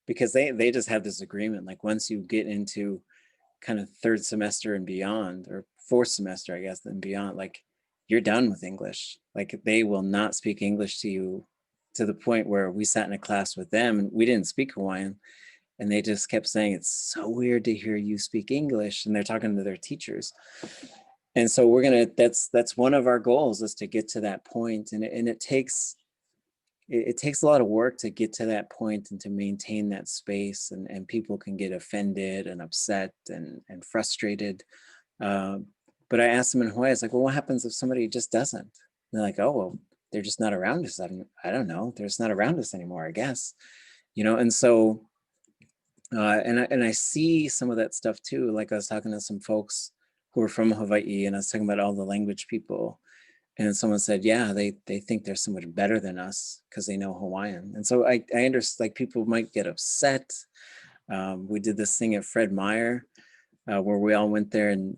because they just have this agreement, like once you get into kind of third semester and beyond, or fourth semester, I guess, and beyond, like you're done with English. Like they will not speak English to you, to the point where we sat in a class with them and we didn't speak Hawaiian. And they just kept saying, it's so weird to hear you speak English. And they're talking to their teachers. And so we're gonna, that's one of our goals, is to get to that point. And it takes a lot of work to get to that point and to maintain that space, and people can get offended and upset and frustrated. But I asked them in Hawaii, it's like, well, what happens if somebody just doesn't? And they're like, oh, well, they're just not around us. I don't know. They're just not around us anymore, I guess. You know, and so, and I see some of that stuff too. Like I was talking to some folks who are from Hawaii, and I was talking about all the language people. And someone said, yeah, they think they're so much better than us because they know Hawaiian. And so I understand, like people might get upset. We did this thing at Fred Meyer where we all went there, and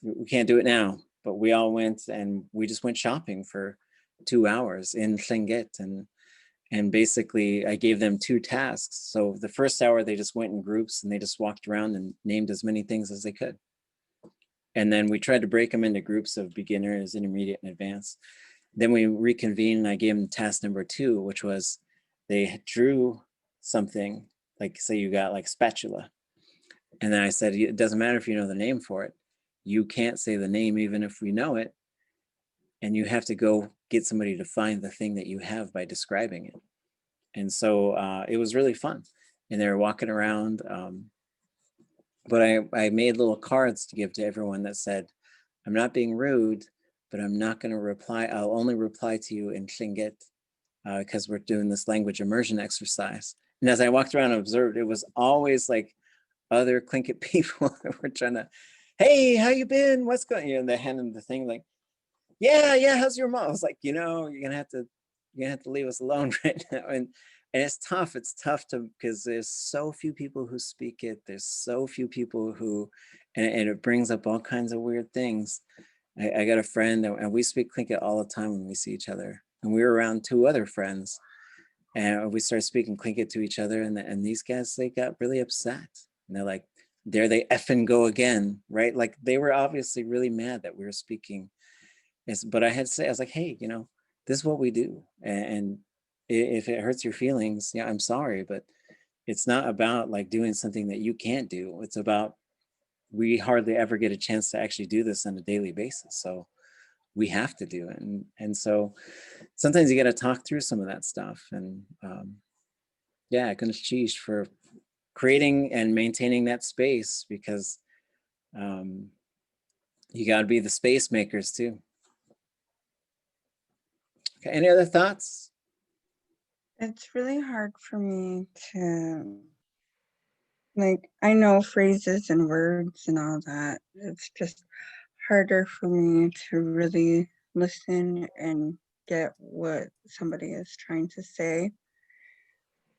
we can't do it now, but we all went and we just went shopping for 2 hours in Tlingit. And basically I gave them 2 tasks. So the first hour they just went in groups and they just walked around and named as many things as they could. And then we tried to break them into groups of beginners, intermediate, and advanced. Then we reconvened and I gave them task number 2, which was they drew something, like say you got like spatula. And then I said, it doesn't matter if you know the name for it. You can't say the name even if we know it. And you have to go get somebody to find the thing that you have by describing it. And so it was really fun. And they were walking around. But I made little cards to give to everyone that said, I'm not being rude, but I'm not going to reply. I'll only reply to you in Tlingit because we're doing this language immersion exercise. And as I walked around and observed, it was always like other Tlingit people that were trying to, hey, how you been? What's going on? You know, and they handed them the thing like, yeah, how's your mom? I was like, you know, you're gonna have to leave us alone right now. And it's tough because there's so few people who speak it. There's so few people who, and it brings up all kinds of weird things. I got a friend and we speak Tlingit all the time when we see each other. And we were around 2 other friends And we started speaking Tlingit to each other, and these guys, they got really upset. And they're like, there they effing go again, right? Like they were obviously really mad that we were speaking. But I had to say, I was like, hey, this is what we do. And if it hurts your feelings, yeah, I'm sorry, but it's not about like doing something that you can't do. It's about, we hardly ever get a chance to actually do this on a daily basis. So we have to do it. And so sometimes you got to talk through some of that stuff. And yeah, Gunashish for creating and maintaining that space, because you got to be the space makers too. Okay, any other thoughts? It's really hard for me to, like, I know phrases and words and all that. It's just harder for me to really listen and get what somebody is trying to say.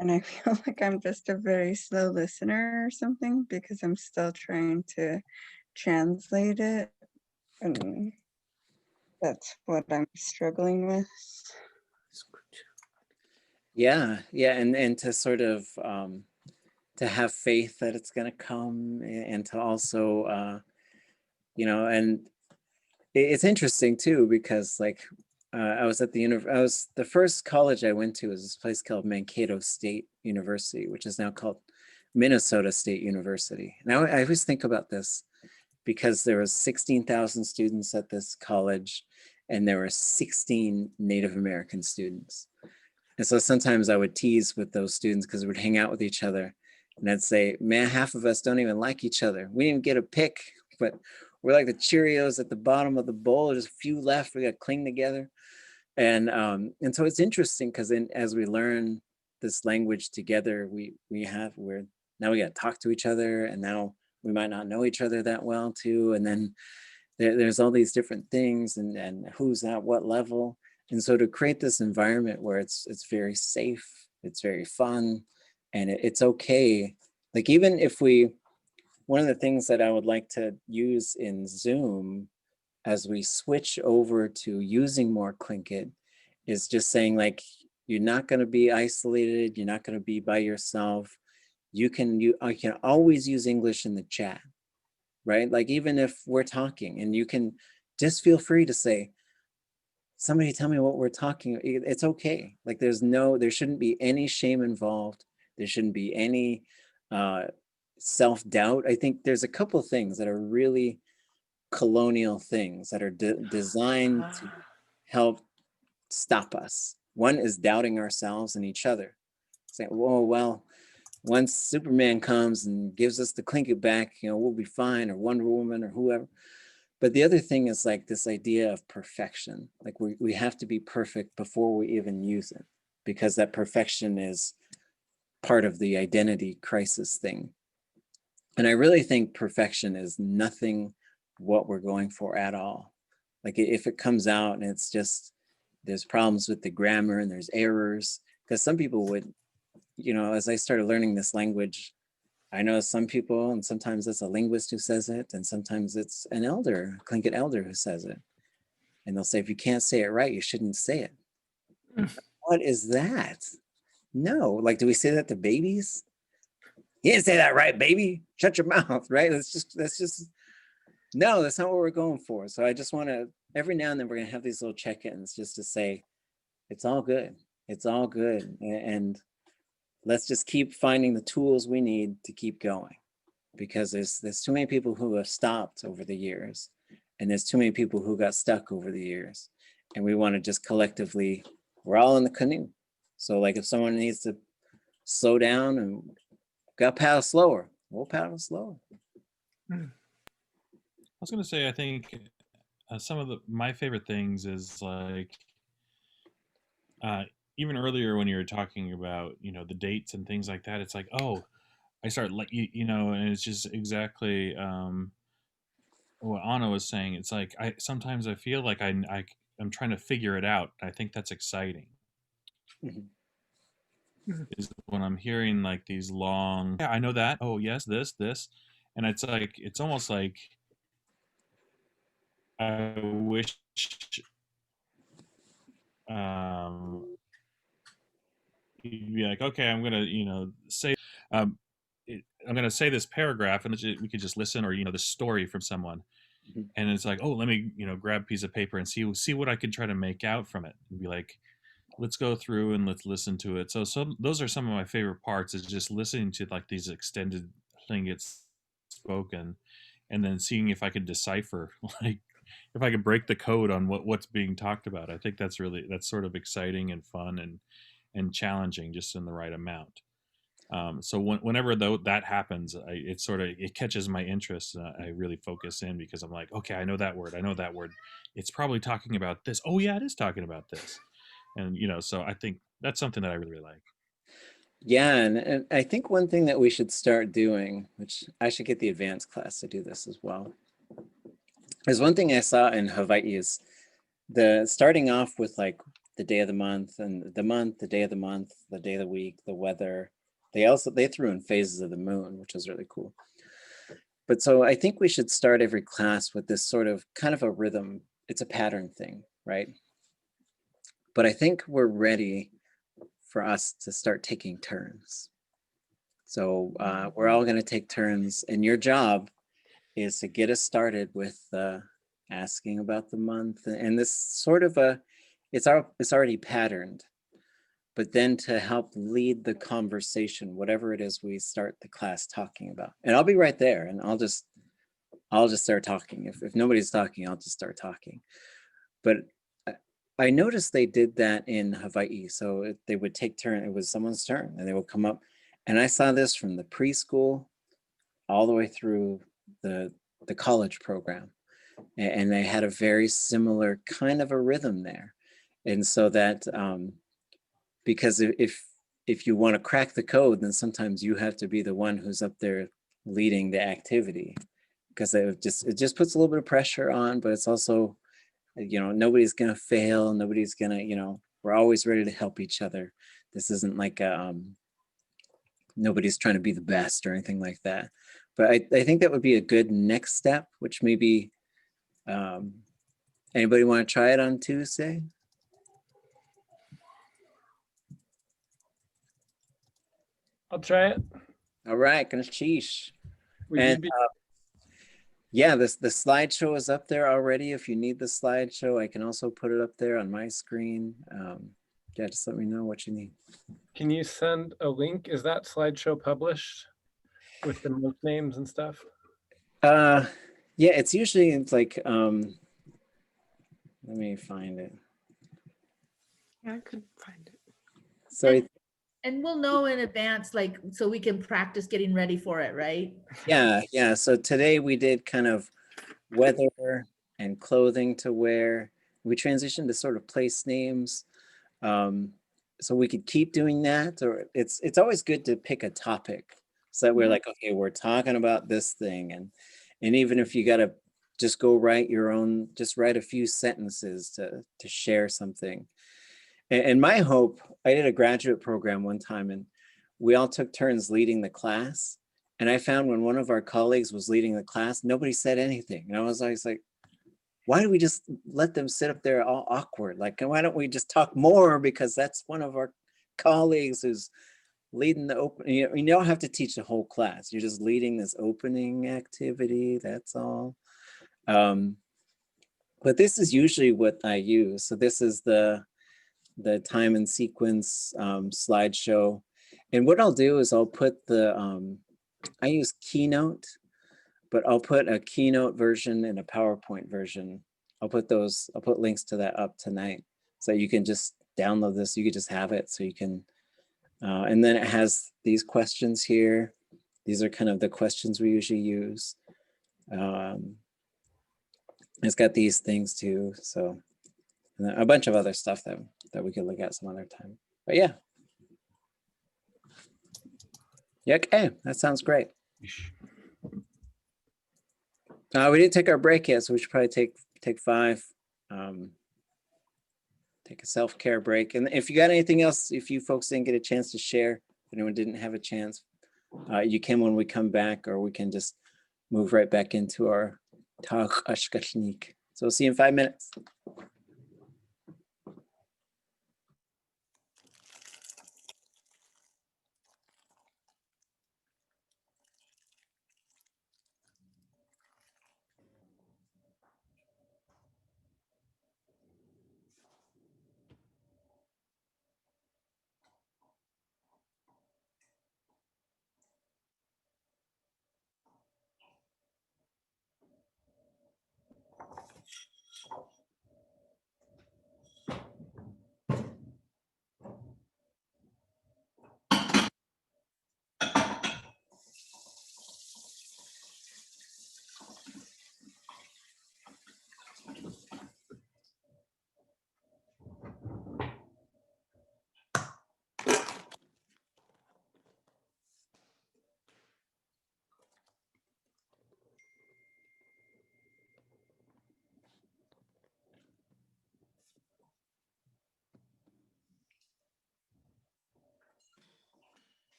And I feel like I'm just a very slow listener or something, because I'm still trying to translate it. And that's what I'm struggling with. Yeah, and to sort of to have faith that it's going to come, and to also and it's interesting too, because like I was at the first college I went to was this place called Mankato State University, which is now called Minnesota State University. Now I always think about this, because there was 16,000 students at this college, and there were 16 Native American students. And so sometimes I would tease with those students, because we'd hang out with each other, and I'd say, man, half of us don't even like each other. We didn't get a pick, but we're like the Cheerios at the bottom of the bowl. There's a few left. We got to cling together. And so it's interesting, because as we learn this language together, we're now we got to talk to each other, and now we might not know each other that well too. And then there's all these different things, and who's at what level. And so to create this environment where it's very safe, it's very fun, and it's okay. Like even if one of the things that I would like to use in Zoom as we switch over to using more Tlingit is just saying, like, you're not going to be isolated. You're not going to be by yourself. I can always use English in the chat, right? Like even if we're talking, and you can just feel free to say, somebody tell me what we're talking. It's okay. Like there shouldn't be any shame involved. There shouldn't be any self-doubt. I think there's a couple of things that are really colonial things that are designed to help stop us. One is doubting ourselves and each other. Saying, whoa, well, once Superman comes and gives us the Tlingit back, we'll be fine, or Wonder Woman, or whoever. But the other thing is like this idea of perfection. Like we have to be perfect before we even use it, because that perfection is part of the identity crisis thing. And I really think perfection is nothing what we're going for at all. Like if it comes out and it's just, there's problems with the grammar and there's errors, because some people would, as I started learning this language, I know some people, and sometimes it's a linguist who says it, and sometimes it's an elder, a Tlingit elder who says it. And they'll say, if you can't say it right, you shouldn't say it. What is that? No, like, do we say that to babies? You didn't say that right, baby. Shut your mouth, right? No, that's not what we're going for. So I just want to, every now and then we're going to have these little check-ins just to say, it's all good. It's all good. And let's just keep finding the tools we need to keep going, because there's too many people who have stopped over the years, and there's too many people who got stuck over the years, and we want to just collectively, we're all in the canoe. So like if someone needs to slow down and got to paddle slower, we'll paddle slower. I was going to say, I think some of my favorite things is like, even earlier when you were talking about, the dates and things like that, it's like, oh, I start like, and it's just exactly what Anna was saying. It's like, sometimes I feel like I'm trying to figure it out. I think that's exciting. Is when I'm hearing like these long, yeah, I know that. Oh yes, this, and it's like, it's almost like I wish you'd be like, okay, I'm gonna, say, I'm gonna say this paragraph, and we could just listen, or the story from someone, and it's like, oh, let me, grab a piece of paper and see what I can try to make out from it, and be like, let's go through and let's listen to it. So those are some of my favorite parts, is just listening to like these extended Tlingits spoken, and then seeing if I could decipher, like if I could break the code on what's being talked about. I think that's sort of exciting and fun and challenging, just in the right amount. So whenever that happens, it catches my interest, and I really focus in, because I'm like, okay, I know that word. It's probably talking about this. Oh yeah, it is talking about this. And so I think that's something that I really like. Yeah, and I think one thing that we should start doing, which I should get the advanced class to do this as well, is one thing I saw in Hawaii is starting off with like the day of the month, and the day of the month, the day of the week, the weather. They threw in phases of the moon, which was really cool. But so I think we should start every class with this sort of kind of a rhythm. It's a pattern thing, right? But I think we're ready for us to start taking turns. So we're all going to take turns, and your job is to get us started with asking about the month, and this sort of it's already patterned, but then to help lead the conversation, whatever it is we start the class talking about. And I'll be right there, and I'll just start talking. If nobody's talking, I'll just start talking. But I noticed they did that in Hawaii. So they would take turn. It was someone's turn, and they would come up. And I saw this from the preschool all the way through the college program. And they had a very similar kind of a rhythm there. And so that, because if you want to crack the code, then sometimes you have to be the one who's up there leading the activity, because it just puts a little bit of pressure on, but it's also, nobody's going to fail. Nobody's going to, we're always ready to help each other. This isn't like nobody's trying to be the best or anything like that. But I think that would be a good next step, which maybe, anybody want to try it on Tuesday? I'll try it. All right, Ganeshish. Would And you be yeah, the slideshow is up there already. If you need the slideshow, I can also put it up there on my screen. Yeah, just let me know what you need. Can you send a link? Is that slideshow published with the month names and stuff? Yeah, it's usually like, let me find it. Yeah, I couldn't find it. So And we'll know in advance, like, so we can practice getting ready for it, right? yeah. So today we did kind of weather and clothing to wear. We transitioned to sort of place names. So we could keep doing that, or it's always good to pick a topic, so that we're like, okay, we're talking about this thing, and even if you got to just go write just write a few sentences to share something. And my hope, I did a graduate program one time, and we all took turns leading the class. And I found when one of our colleagues was leading the class, nobody said anything. And I was always like, why do we just let them sit up there all awkward? Like, why don't we just talk more? Because that's one of our colleagues who's leading the open. You don't have to teach the whole class. You're just leading this opening activity. That's all. But this is usually what I use. So this is the time and sequence slideshow. And what I'll do is I'll put I use Keynote, but I'll put a Keynote version and a PowerPoint version. I'll put links to that up tonight, so you can just download this. You could just have it, so you can, and then it has these questions here. These are kind of the questions we usually use. It's got these things too, so, and then a bunch of other stuff that we could look at some other time. But yeah. Yeah, okay, that sounds great. We didn't take our break yet, so we should probably take 5. Take a self-care break. And if you got anything else, if you folks didn't get a chance to share, if anyone didn't have a chance, you can when we come back, or we can just move right back into our Táax'aa. So we'll see you in 5 minutes.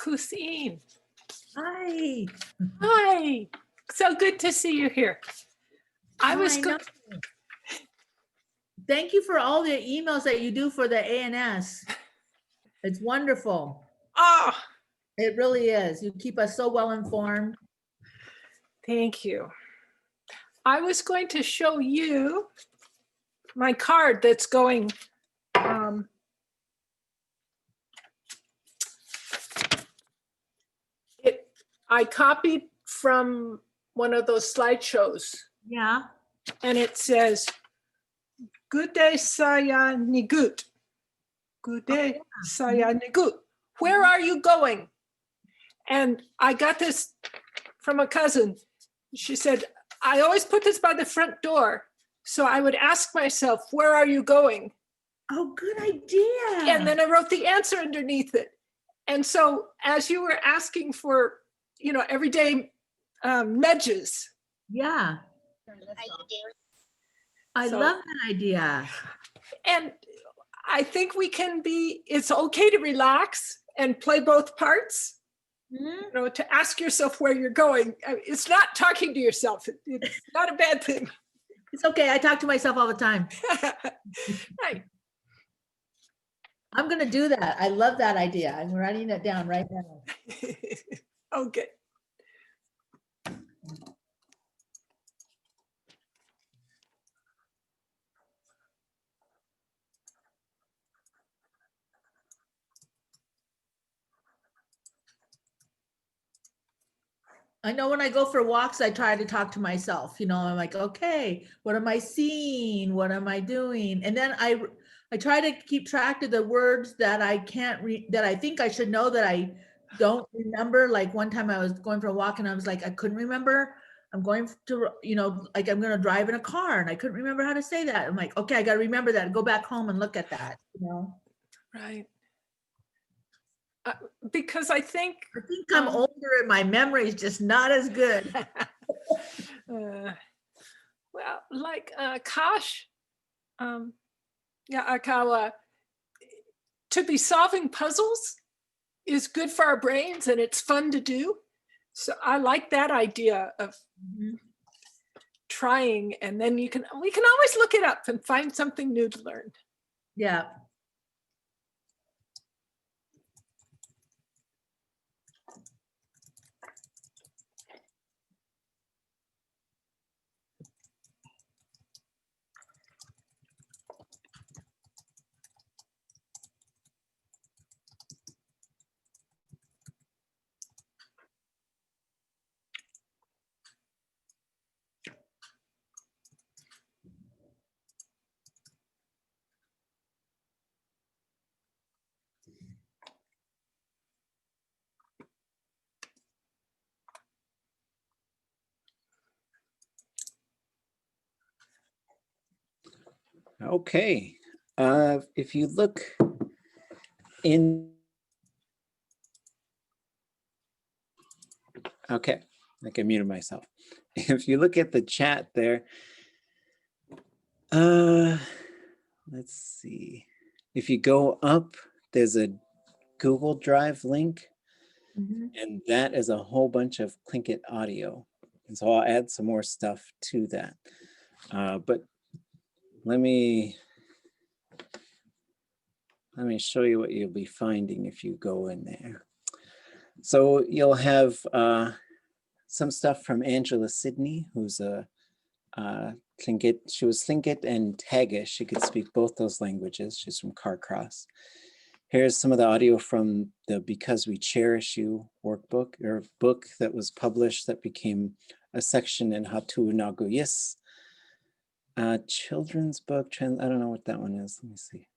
Kusine. Hi. Hi. So good to see you here. I was Hi, good. no. Thank you for all the emails that you do for the ANS. It's wonderful. Oh, It really is. You keep us so well informed. thank you. I was going to show you my card that's going. I copied from one of those slideshows. Yeah. And it says, "Good day, saya nigut. Good day, saya nigut. Where are you going?" And I got this from a cousin. She said, "I always put this by the front door. So I would ask myself, where are you going?" Oh, good idea. And then I wrote the answer underneath it. And so as you were asking for, everyday nudges. Yeah. I love that idea. And I think it's okay to relax and play both parts. To ask yourself where you're going. It's not talking to yourself. It's not a bad thing. It's okay. I talk to myself all the time. Right. I'm going to do that. I love that idea. I'm writing it down right now. Okay. I know when I go for walks, I try to talk to myself. I'm like, okay, what am I seeing? What am I doing? And then I try to keep track of the words that I can't read, that I think I should know that I don't remember. Like one time I was going for a walk and I was like, I couldn't remember. I'm going to, like I'm going to drive in a car and I couldn't remember how to say that. I'm like, okay, I got to remember that and go back home and look at that, Right. Because I think I'm older and my memory is just not as good. Well, like Kash, Akawa, to be solving puzzles is good for our brains and it's fun to do. So I like that idea of trying, and then we can always look it up and find something new to learn. Yeah. Okay. If you look in, okay, I can mute myself. If you look at the chat there, let's see. If you go up, there's a Google Drive link, and that is a whole bunch of Tlingit audio. And so I'll add some more stuff to that. But let me show you what you'll be finding if you go in there. So you'll have some stuff from Angela Sidney, who's a Tlingit. She was Tlingit and Táax'aa. She could speak both those languages. She's from Carcross. Here's some of the audio from the Because We Cherish You workbook, or book that was published that became a section in Hatu Naguyis. Children's book, I don't know what that one is. Let me see.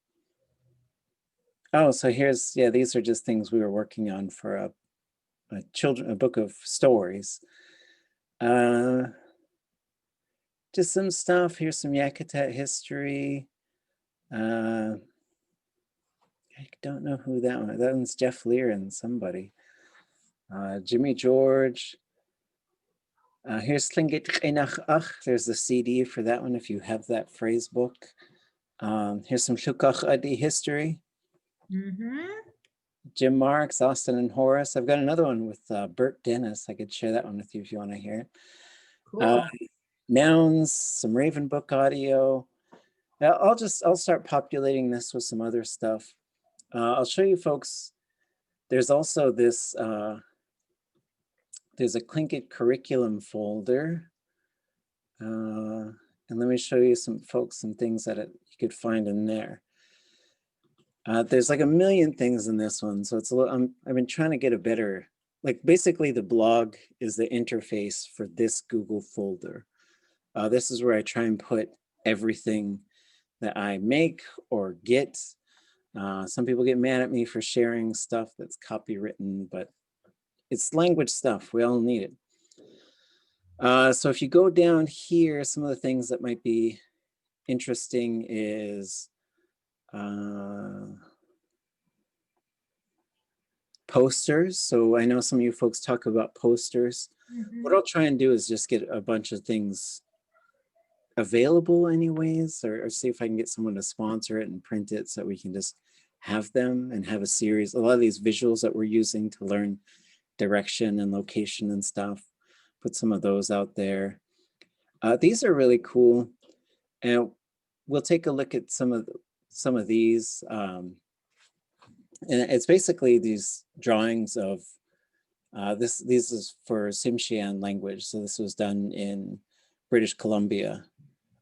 Oh, so here's, these are just things we were working on for a book of stories. Just some stuff. Here's some Yakutat history. I don't know who that one is. That one's Jeff Lear and somebody. Jimmy George. Here's Tlingit Ach. There's the CD for that one if you have that phrase book. Here's some Tlukach Adi history. Jim Marks, Austin and Horace. I've got another one with Bert Dennis. I could share that one with you if you want to hear it. Cool. Nouns, some Raven Book audio. I'll start populating this with some other stuff. I'll show you folks. There's also this, there's a Tlingit curriculum folder. And let me show you some things that you could find in there. There's like a million things in this one. So it's a little, I've been trying to get a better, like basically the blog is the interface for this Google folder. This is where I try and put everything that I make or get. Some people get mad at me for sharing stuff that's copywritten, but it's language stuff. We all need it. So if you go down here, some of the things that might be interesting is posters. So I know some of you folks talk about posters. What I'll try and do is just get a bunch of things available anyways, or see if I can get someone to sponsor it and print it so we can just have them and have a series. A lot of these visuals that we're using to learn direction and location and stuff, put some of those out there. These are really cool, and we'll take a look at some of these. And it's basically these drawings of this is for Tsimshian language. So this was done in British Columbia.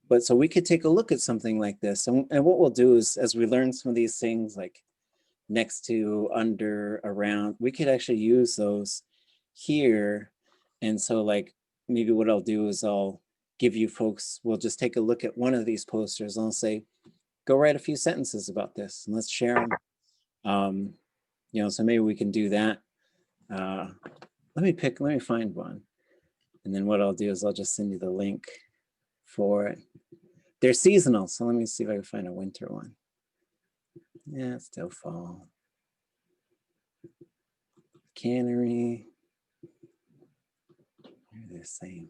But so we could take a look at something like this. And what we'll do is, as we learn some of these things like next to, under, around, we could actually use those here. And so like, maybe what I'll do is I'll give you folks, we'll just take a look at one of these posters and I'll say, go write a few sentences about this and let's share them. You know, so maybe we can do that. Let me find one. And then what I'll do is I'll just send you the link for it. They're seasonal, so let me see if I can find a winter one. Yeah, it's still fall. Cannery. They're the same.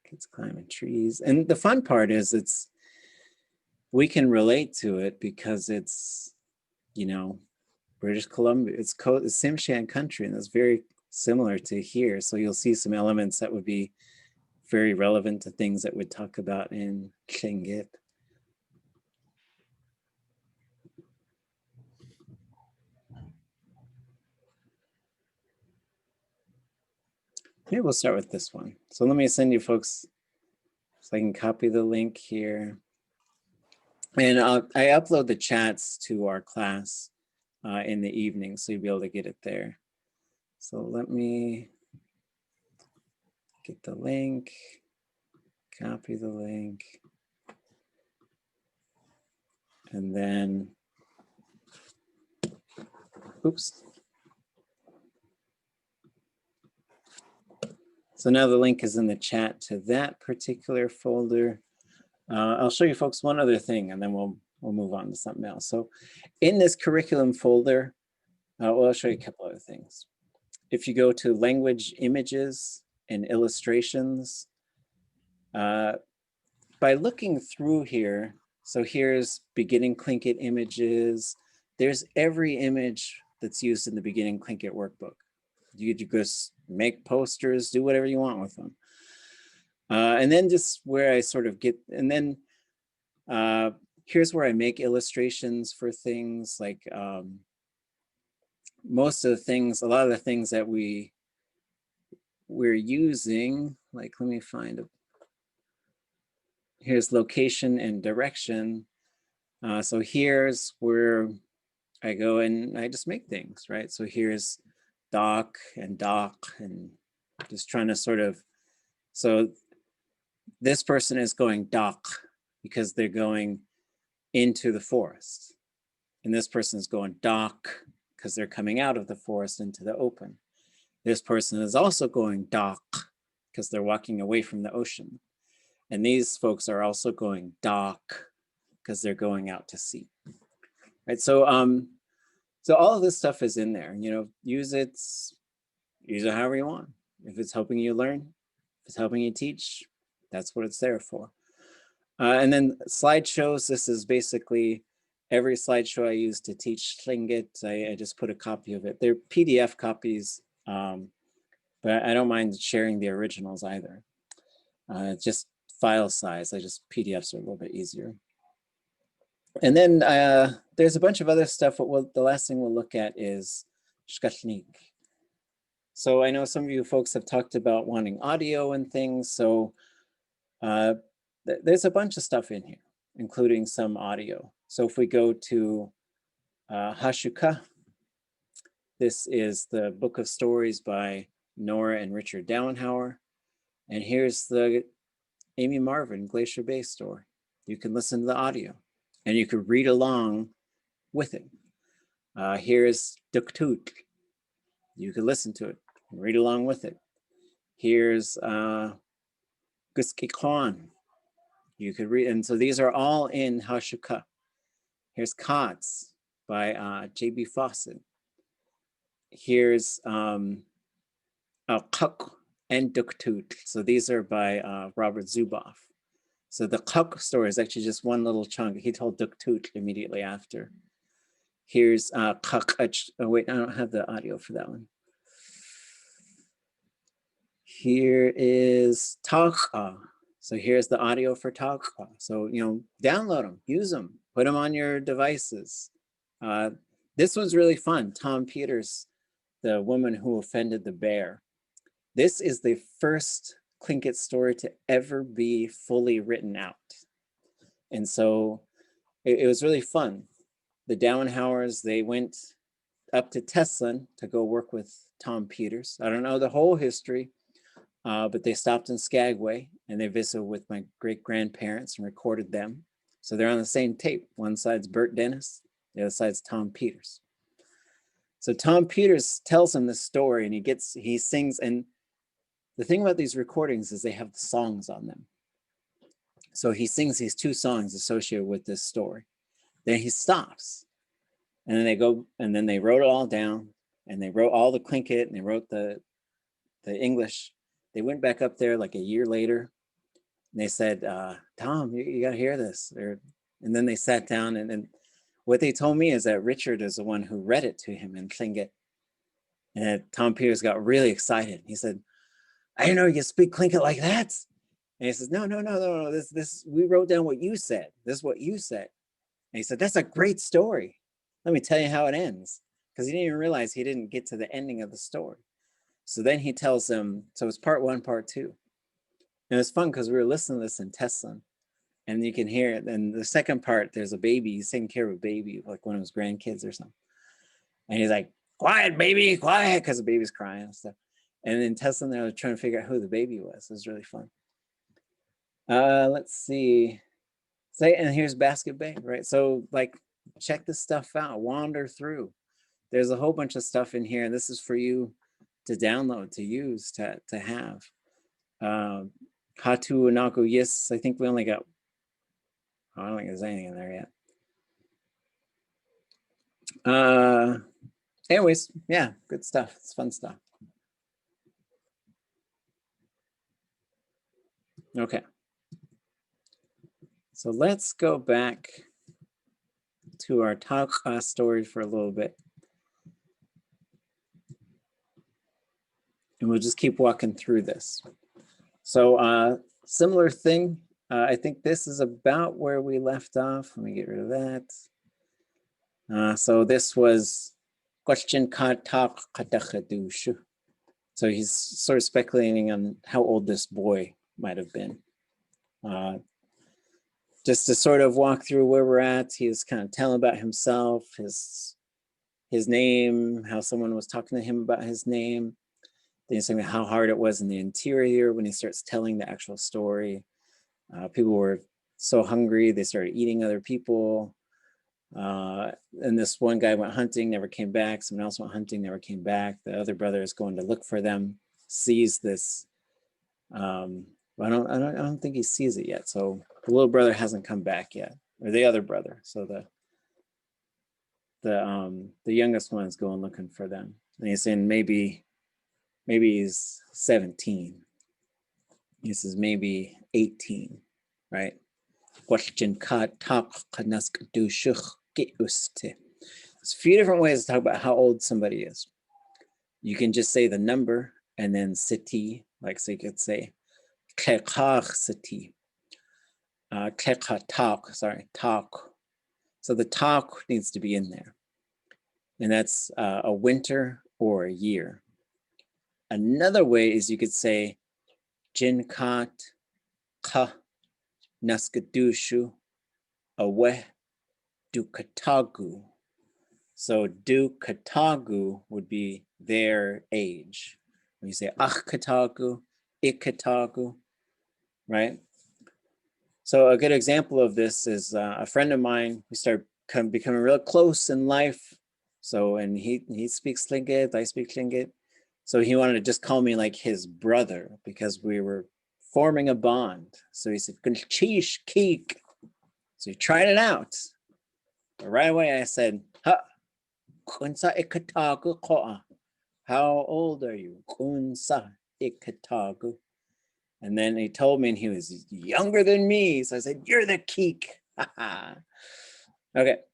Kids climbing trees. And the fun part is we can relate to it because it's, you know, British Columbia, it's Tsimshian country, and it's very similar to here. So you'll see some elements that would be very relevant to things that we'd talk about in Tlingit. Maybe we'll start with this one. So let me send you folks, so I can copy the link here. And I upload the chats to our class in the evening, so you'll be able to get it there. So let me get the link, copy the link, and then, oops. So now the link is in the chat to that particular folder. I'll show you folks one other thing, and then we'll move on to something else. So in this curriculum folder, well, I'll show you a couple other things. If you go to language images and illustrations, by looking through here, so here's beginning Tlingit images. There's every image that's used in the beginning Tlingit workbook. You just make posters, do whatever you want with them. And then just where I sort of get, and then here's where I make illustrations for things like most of the things, a lot of the things that we're using, like let me find it. Here's location and direction. So here's where I go and I just make things, right? So here's dock and just trying to sort of, so this person is going dock because they're going into the forest. And this person is going dock because they're coming out of the forest into the open. This person is also going dock because they're walking away from the ocean. And these folks are also going dock because they're going out to sea. Right, so all of this stuff is in there. You know, use it however you want. If it's helping you learn, if it's helping you teach, that's what it's there for. And then slideshows, this is basically every slideshow I use to teach Tlingit. I just put a copy of it. They're PDF copies, but I don't mind sharing the originals either. Just file size, PDFs are a little bit easier. And then there's a bunch of other stuff, but the last thing we'll look at is Ţingit. So I know some of you folks have talked about wanting audio and things, so there's a bunch of stuff in here, including some audio. So if we go to Hashuka, this is the book of stories by Nora and Richard Dowenhauer. And here's the Amy Marvin Glacier Bay story. You can listen to the audio and you can read along with it. Here's Duktut. You can listen to it and read along with it. Here's Guskikwan. You could read, and so these are all in Hashuka. Here's Kats by J.B. Fawcett. Here's Kuk and Duktut. So these are by Robert Zuboff. So the Kuk story is actually just one little chunk. He told Duktut immediately after. Here's Kuk. Oh wait, I don't have the audio for that one. Here is Táax'aa. So here's the audio for Táax'aa. So, download them, use them, put them on your devices. This one's really fun. Tom Peters, the woman who offended the bear. This is the first Tlingit story to ever be fully written out. And so it was really fun. The Dowenhauers, they went up to Teslin to go work with Tom Peters. I don't know the whole history, but they stopped in Skagway and they visited with my great-grandparents and recorded them. So they're on the same tape. One side's Bert Dennis, the other side's Tom Peters. So Tom Peters tells him this story and he sings, and the thing about these recordings is they have the songs on them. So he sings these two songs associated with this story. Then he stops and then they go, and then they wrote it all down and they wrote all the Tlingit and they wrote the English. They went back up there like a year later and they said, Tom, you got to hear this. And then they sat down and what they told me is that Richard is the one who read it to him in Tlingit. And Tom Peters got really excited. He said, I didn't know you could speak Tlingit like that. And he says, no. This we wrote down what you said. This is what you said. And he said, that's a great story. Let me tell you how it ends. Because he didn't even realize he didn't get to the ending of the story. So then he tells them, so it's part one, part two. And it's fun because we were listening to this in Teslin. And you can hear it. And the second part, there's a baby. He's taking care of a baby, like one of his grandkids or something. And he's like, quiet, baby, quiet, because the baby's crying and stuff. And in Teslin, they were trying to figure out who the baby was. It was really fun. Let's see. And here's Basket Bay, right? So like, check this stuff out, wander through. There's a whole bunch of stuff in here. And this is for you to download, to use, to have. Hatu Anaku, yes, I think we only got, I don't think there's anything in there yet. Anyways, yeah, good stuff. It's fun stuff. Okay. So let's go back to our Táax'aa story for a little bit. And we'll just keep walking through this. So similar thing. I think this is about where we left off. Let me get rid of that. So this was question. So he's sort of speculating on how old this boy might have been. Just to sort of walk through where we're at, he was kind of telling about himself, his name, how someone was talking to him about his name. Then he's saying how hard it was in the interior when he starts telling the actual story. People were so hungry, they started eating other people. And this one guy went hunting, never came back. Someone else went hunting, never came back. The other brother is going to look for them, sees this. I don't think he sees it yet. So the little brother hasn't come back yet, or the other brother. So the youngest one is going looking for them. And he's saying maybe he's 17. He says maybe 18, right? There's a few different ways to talk about how old somebody is. You can just say the number and then siti, like so you could say siti. Talk. So the talk needs to be in there. And that's a winter or a year. Another way is you could say jinkat ka naskadushu aweh dukatagu. So dukatagu would be their age. When you say katagu, ikatagu, right? So a good example of this is a friend of mine. We started becoming real close in life. So, and he speaks Tlingit, I speak Tlingit. So he wanted to just call me like his brother because we were forming a bond. So he said, "Chish keek." So he tried it out. But right away I said, "Ha, kunsa ikatagu koa." How old are you? Kunsa ikatagu. And then he told me, and he was younger than me. So I said, "You're the keek." Okay.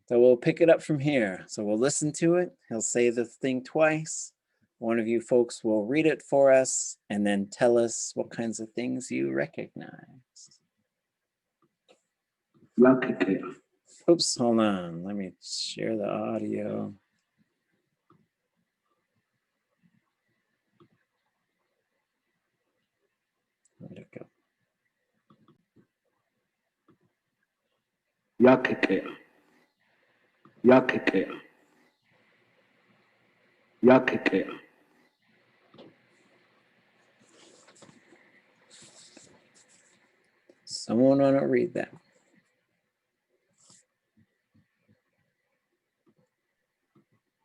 So we'll pick it up from here. So we'll listen to it. He'll say the thing twice. One of you folks will read it for us and then tell us what kinds of things you recognize. Oops, hold on. Let me share the audio. Where'd it go? Yakikea. Yakikea. Yakikea. Someone want to read that?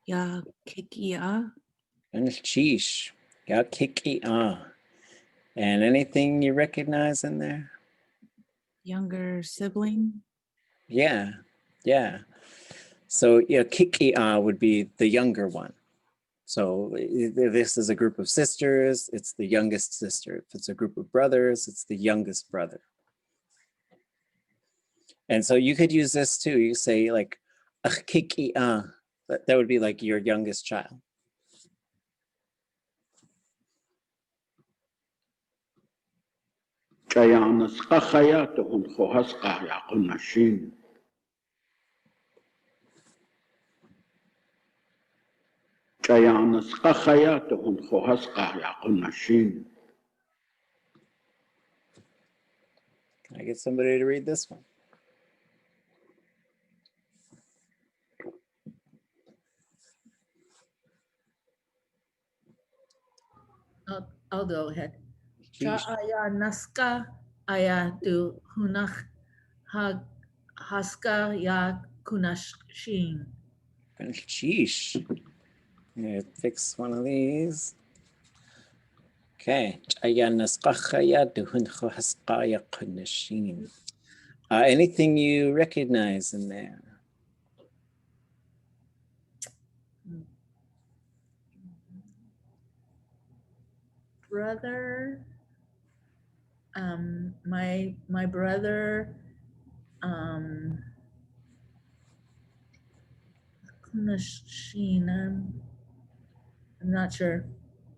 Yakikia. And sheesh. Yakikia. And anything you recognize in there? Younger sibling. Yeah. So yeah, kikia would be the younger one. So if this is a group of sisters, it's the youngest sister. If it's a group of brothers, it's the youngest brother. And so you could use this too. You say like, kikia. That would be like your youngest child. Can I get somebody to read this one? I'll go ahead. Aya naska aya tu hunach haska ya kunashin. Sheesh. I'm gonna fix one of these. Okay. Anything you recognize in there? Brother, my brother, kunashin. I'm not sure.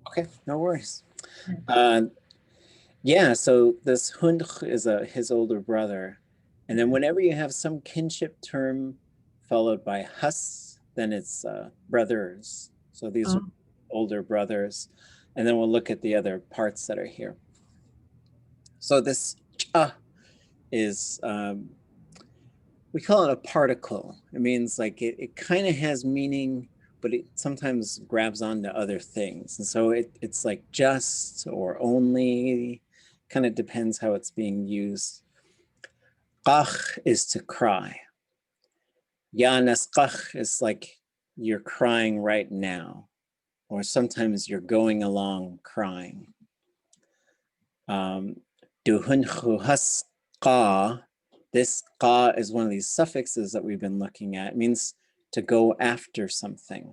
Okay, no worries. Yeah, so this hund is his older brother. And then whenever you have some kinship term followed by hus, then it's brothers. So these are older brothers. And then we'll look at the other parts that are here. So this cha is, we call it a particle. It means like it kind of has meaning, but it sometimes grabs onto other things. And so it's like just or only, kind of depends how it's being used. Qach is to cry. Ya nasqach is like you're crying right now, or sometimes you're going along crying. Duhunchu hasqa, this qa is one of these suffixes that we've been looking at. It means to go after something.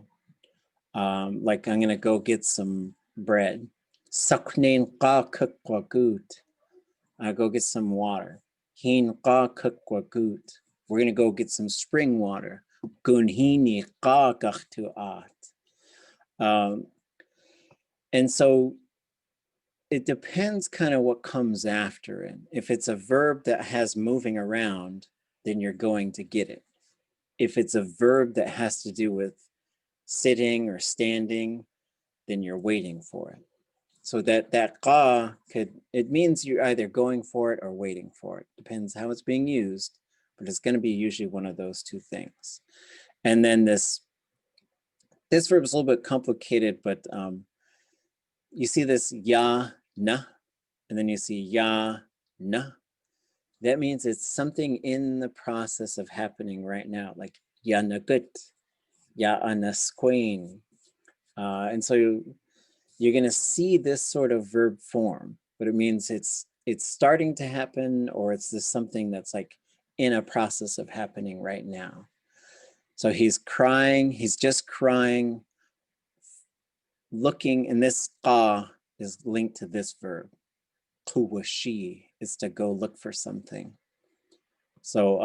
Like I'm gonna go get some bread. Saknein qa kukwagut. go get some water. Hin qa kukwagut. We're going to go get some spring water. Gunhini qa Ṭaax'aa. And so it depends kind of what comes after it. If it's a verb that has moving around, then you're going to get it. If it's a verb that has to do with sitting or standing, then you're waiting for it. So that qa it means you're either going for it or waiting for it. Depends how it's being used, but it's going to be usually one of those two things. And then this verb is a little bit complicated, but you see this ya, na, and then you see ya, na. That means it's something in the process of happening right now, like ya nagut, ya anasquain. And so you're going to see this sort of verb form, but it means it's starting to happen, or it's just something that's like in a process of happening right now. So he's crying, he's just crying, looking, and this qa is linked to this verb. Quwashi is to go look for something. So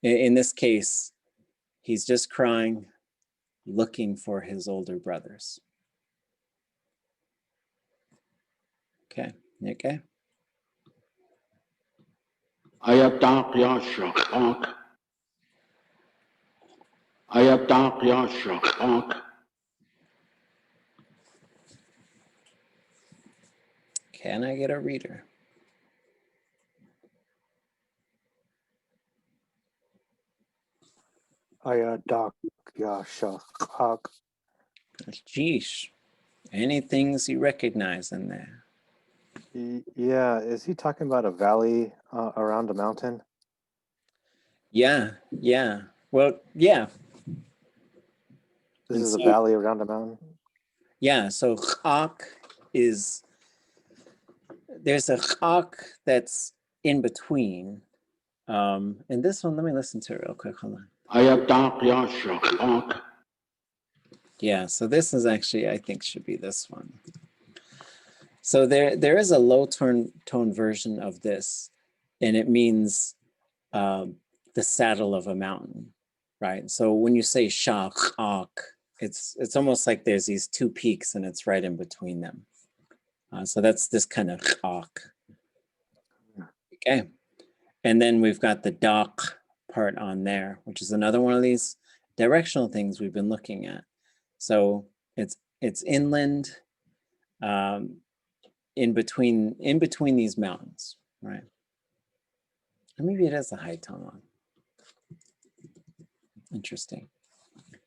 in this case, he's just crying, looking for his older brothers. Okay, okay. Can I get a reader? Geesh. Any things you recognize in there? Yeah, is he talking about a valley around a mountain? Yeah, yeah. Well, yeah. This is a valley around a mountain? Yeah, so chak is, there's a chak that's in between. And this one, let me listen to it real quick, hold on. Yeah, so this is actually, I think should be this one. So there is a low tone version of this, and it means the saddle of a mountain, right? So when you say shak, it's almost like there's these two peaks and it's right in between them. So that's this kind of chak. Okay, and then we've got the dak part on there, which is another one of these directional things we've been looking at. So it's inland, in between these mountains, right? Or maybe it has a high tone on. Interesting.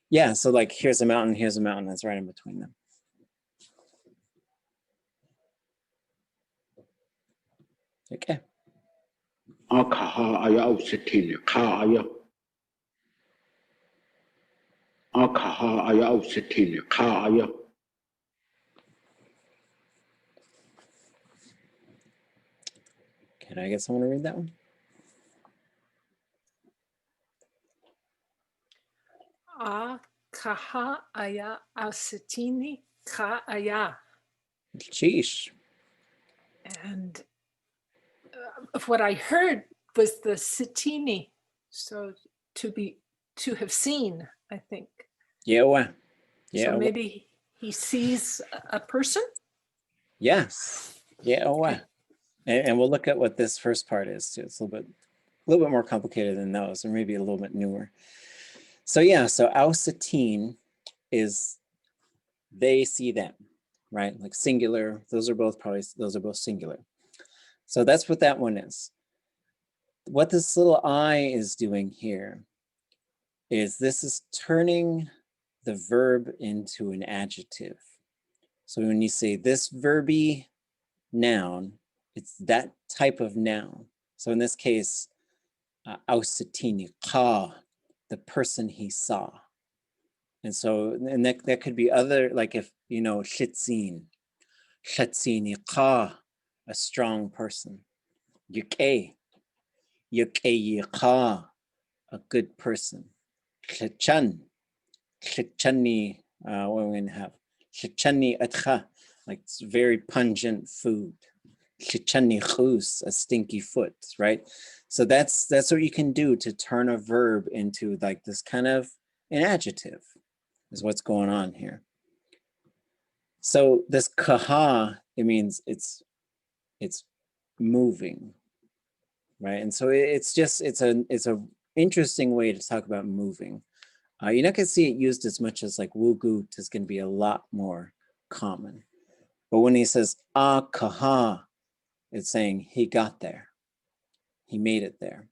Yeah, so like here's a mountain that's right in between them. Okay. Can I get someone to read that one? Kaha aya ausitini ka aya. Sheesh. And what I heard was the sitini, so to have seen, I think. Yeah, well. Yeah. So maybe he sees a person? Yes. Yeah, well. And we'll look at what this first part is too. It's a little bit more complicated than those, or maybe a little bit newer. So yeah, so ausitin is they see them, right? Like singular. Those are both singular. So that's what that one is. What this little I is doing here is this is turning the verb into an adjective. So when you say this verby noun, it's that type of noun. So in this case, ausitini, ka, the person he saw. And so, and that could be other, like if, you know, shitzin, ka, a strong person. Yuke, ka, a good person. Shichan, shichani, what are we gonna have? Shichani atcha, like it's very pungent food. Chichanichus, a stinky foot, right? So that's what you can do to turn a verb into like this kind of an adjective, is what's going on here. So this kaha, it means it's moving, right? And so it's a interesting way to talk about moving. You're not gonna see it used as much as like wugut is gonna be a lot more common. But when he says kaha, it's saying he got there. He made it there.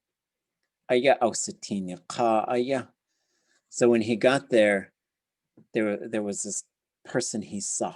Aya ausitinya ka aya. So when he got there, there was this person he saw.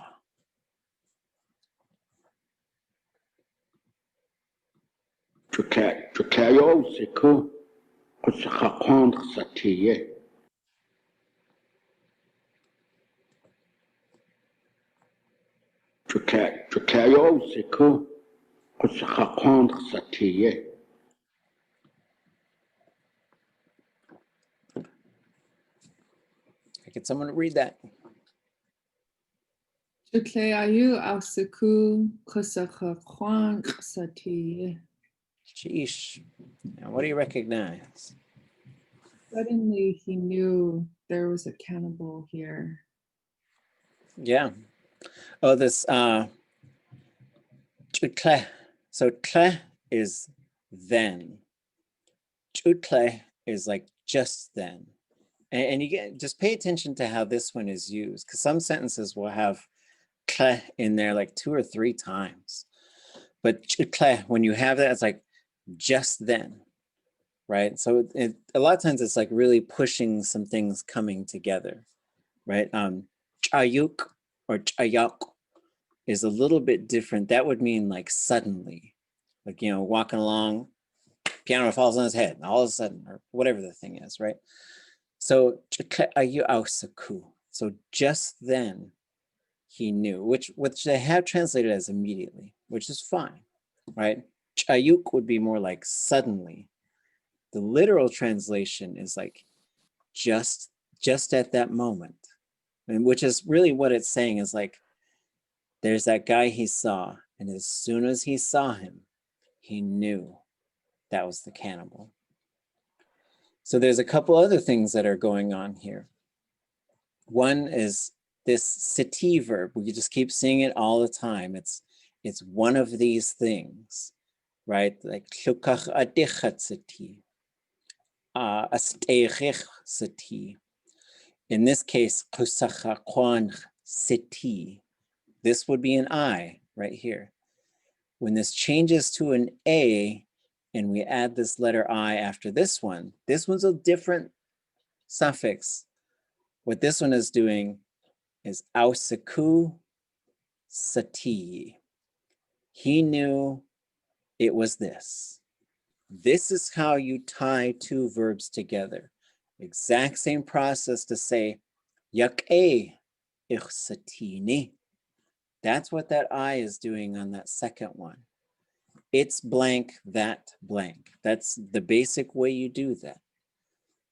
Get someone to read that. Sheesh. Now, what do you recognize? Suddenly he knew there was a cannibal here. Yeah. Oh, this so tle is then. Chutle is like just then. And you just pay attention to how this one is used, because some sentences will have tle in there like 2 or 3 times. But chutle, when you have that, it's like just then, right? So a lot of times it's like really pushing some things coming together, right? Chayuk or chayak is a little bit different. That would mean like suddenly, like, you know, walking along, piano falls on his head, and all of a sudden, or whatever the thing is, right? So so just then he knew, which they have translated as immediately, which is fine, right? Chayuk would be more like suddenly. The literal translation is like just at that moment, and which is really what it's saying is like, there's that guy he saw, and as soon as he saw him, he knew that was the cannibal. So there's a couple other things that are going on here. One is this sati verb. We just keep seeing it all the time. It's one of these things, right? Like shukach adichat sati, asteichich sati. In this case, kusachakwan sati. This would be an I right here. When this changes to an A, and we add this letter I after this one's a different suffix. What this one is doing is ausaku sati. He knew it was this. This is how you tie 2 verbs together. Exact same process to say yak'e ichsatini. That's what that I is doing on that second one. It's blank, that blank. That's the basic way you do that.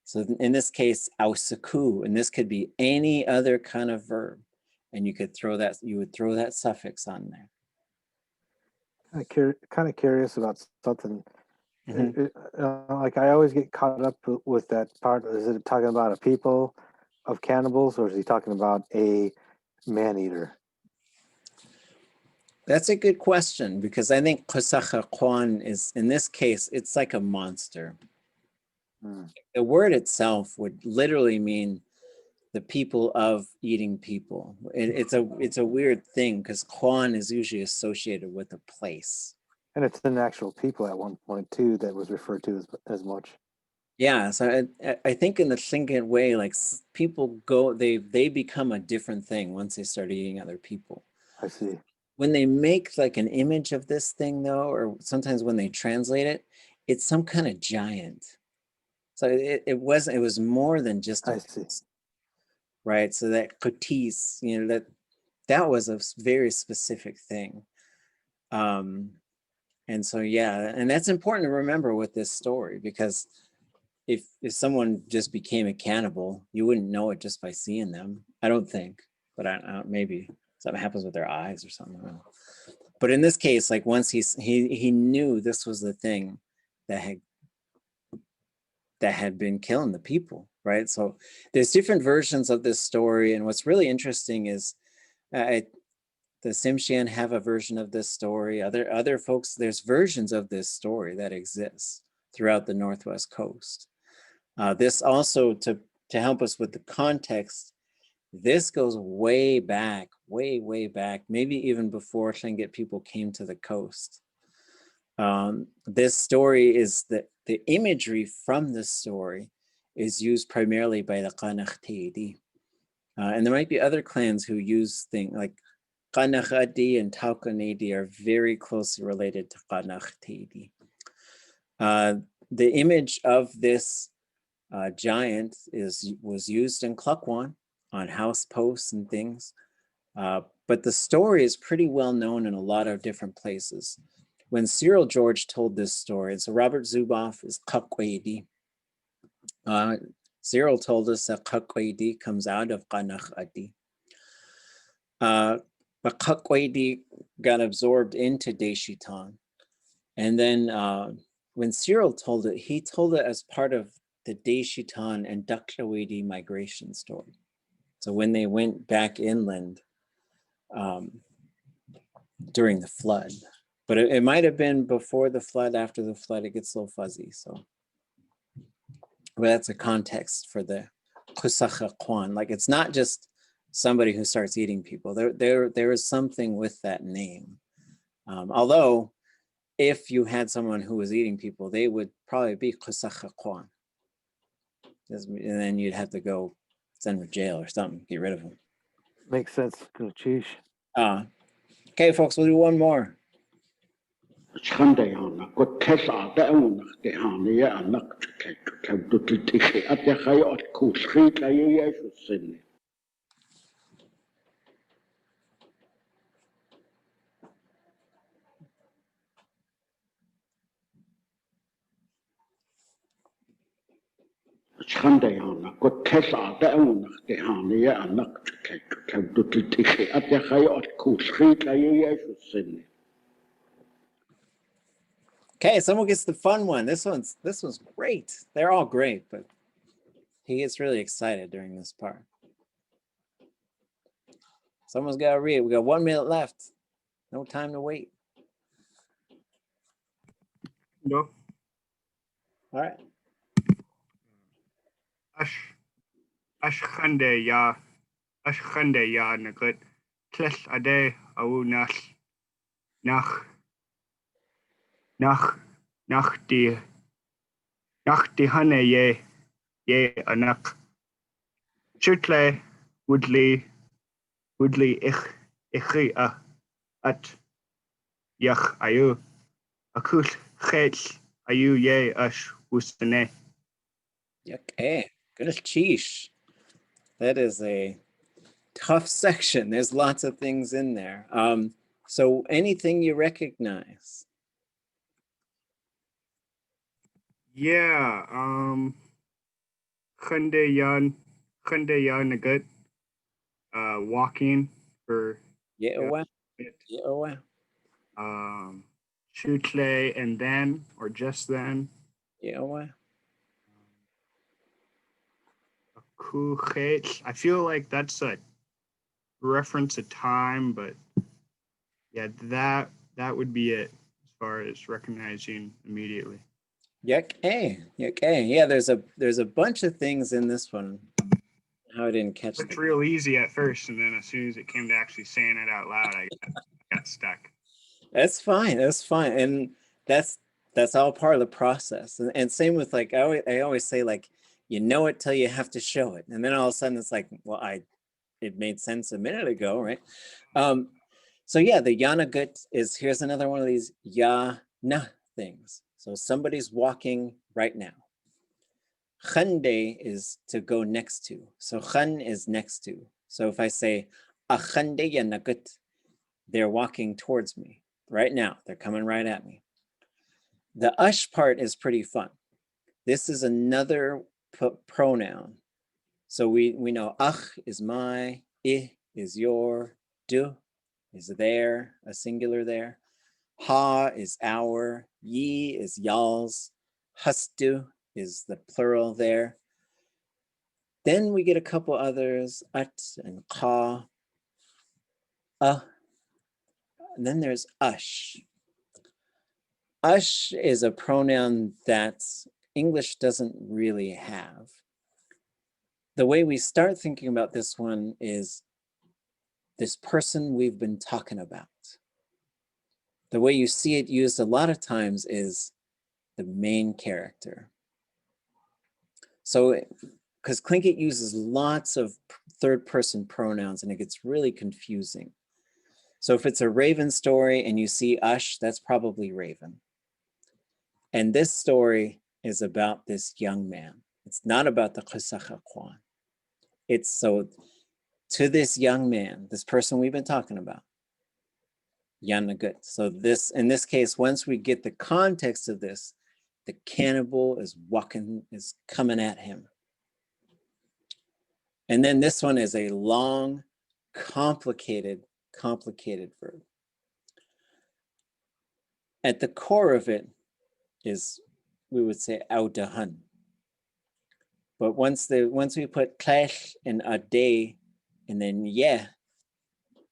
So in this case, ausaku, and this could be any other kind of verb, and you would throw that suffix on there. Kind of curious about something. Like I always get caught up with that part. Is it talking about a people of cannibals, or is he talking about a man-eater? That's a good question, because I think Kosachakwan is, in this case, it's like a monster. The word itself would literally mean the people of eating people. It's a weird thing, because Kwan is usually associated with a place. And it's an actual people at one point too that was referred to as much. Yeah, so I think in the Tlingit way, like people go, they become a different thing once they start eating other people. I see. When they make like an image of this thing though, or sometimes when they translate it, it's some kind of giant. So it was more than just a piece, right? So that Ḳutí, you know, that was a very specific thing. And so, yeah, and that's important to remember with this story, because if someone just became a cannibal, you wouldn't know it just by seeing them. I don't think, but I maybe something happens with their eyes or something. I don't know. But in this case, like once he knew this was the thing that had been killing the people, right? So there's different versions of this story, and what's really interesting is the Tsimshian have a version of this story. Other folks, there's versions of this story that exists throughout the Northwest Coast. This also, to help us with the context, this goes way back, way back, maybe even before Tlingit people came to the coast. This story is the imagery from this story is used primarily by the Táax'aa. And there might be other clans who use things like Táax'aa and Táax'aa are very closely related to Táax'aa. The image of this giant was used in Tlingit on house posts and things. But the story is pretty well known in a lot of different places. When Cyril George told this story, so Robert Zuboff is Ḳutí. Cyril told us that Ḳutí comes out of Táax'aa. But Ḳutí got absorbed into Daeshitan. And then when Cyril told it, he told it as part of the Daeshitan and Táax'aa migration story. So when they went back inland during the flood. But it might have been before the flood, after the flood, it gets a little fuzzy. So, but that's a context for the Ḳutí. Like it's not just somebody who starts eating people. There is something with that name. Although, if you had someone who was eating people, they would probably be Ḳutí. And then you'd have to go send them to jail or something, get rid of them. Makes sense. Sheesh. Okay, folks, we'll do one more. Okay, someone gets the fun one. This one's great. They're all great, but he gets really excited during this part. Someone's got to read. We got 1 minute left. No time to wait. No. All right. Ashkhande ya nagut tles ade au nach die hane ye anak chutle woodley ich at yach ayu akul khets ayu ye ash usane. Okay, good as cheesh. That is a tough section. There's lots of things in there. So anything you recognize? Yeah, Khande Yan Nagut, walking for Chutle and then or just then. I feel like that's a reference to time, but yeah, that would be it as far as recognizing immediately. Yeah, there's a bunch of things in this one. How I didn't catch It's real easy at first, and then as soon as it came to actually saying it out loud, I got stuck. That's fine. And that's all part of the process. And same with like I always say, like, you know it till you have to show it. And then all of a sudden it's like, well, it made sense a minute ago, right? So yeah, the yanagut is, here's another one of these ya-na things. So somebody's walking right now. Khande is to go next to. So khan is next to. So if I say akhande yanagut, they're walking towards me right now. They're coming right at me. The ush part is pretty fun. This is another pronoun. So we know ach is my, I is your, du is there, a singular there. Ha is our, ye is y'all's, hustu is the plural there. Then we get a couple others, at and ka, and then there's ush. Ush is a pronoun that English doesn't really have. The way we start thinking about this one is this person we've been talking about. The way you see it used a lot of times is the main character. So, because Tlingit uses lots of third person pronouns and it gets really confusing. So if it's a Raven story and you see Ush, that's probably Raven. And this story is about this young man. It's not about the Ḳutí. It's so to this young man, this person we've been talking about, Yanagut. So this, in this case, once we get the context of this, the cannibal is coming at him. And then this one is a long, complicated verb. At the core of it is, we would say, audahan. But once we put klesh and ade and then yeah,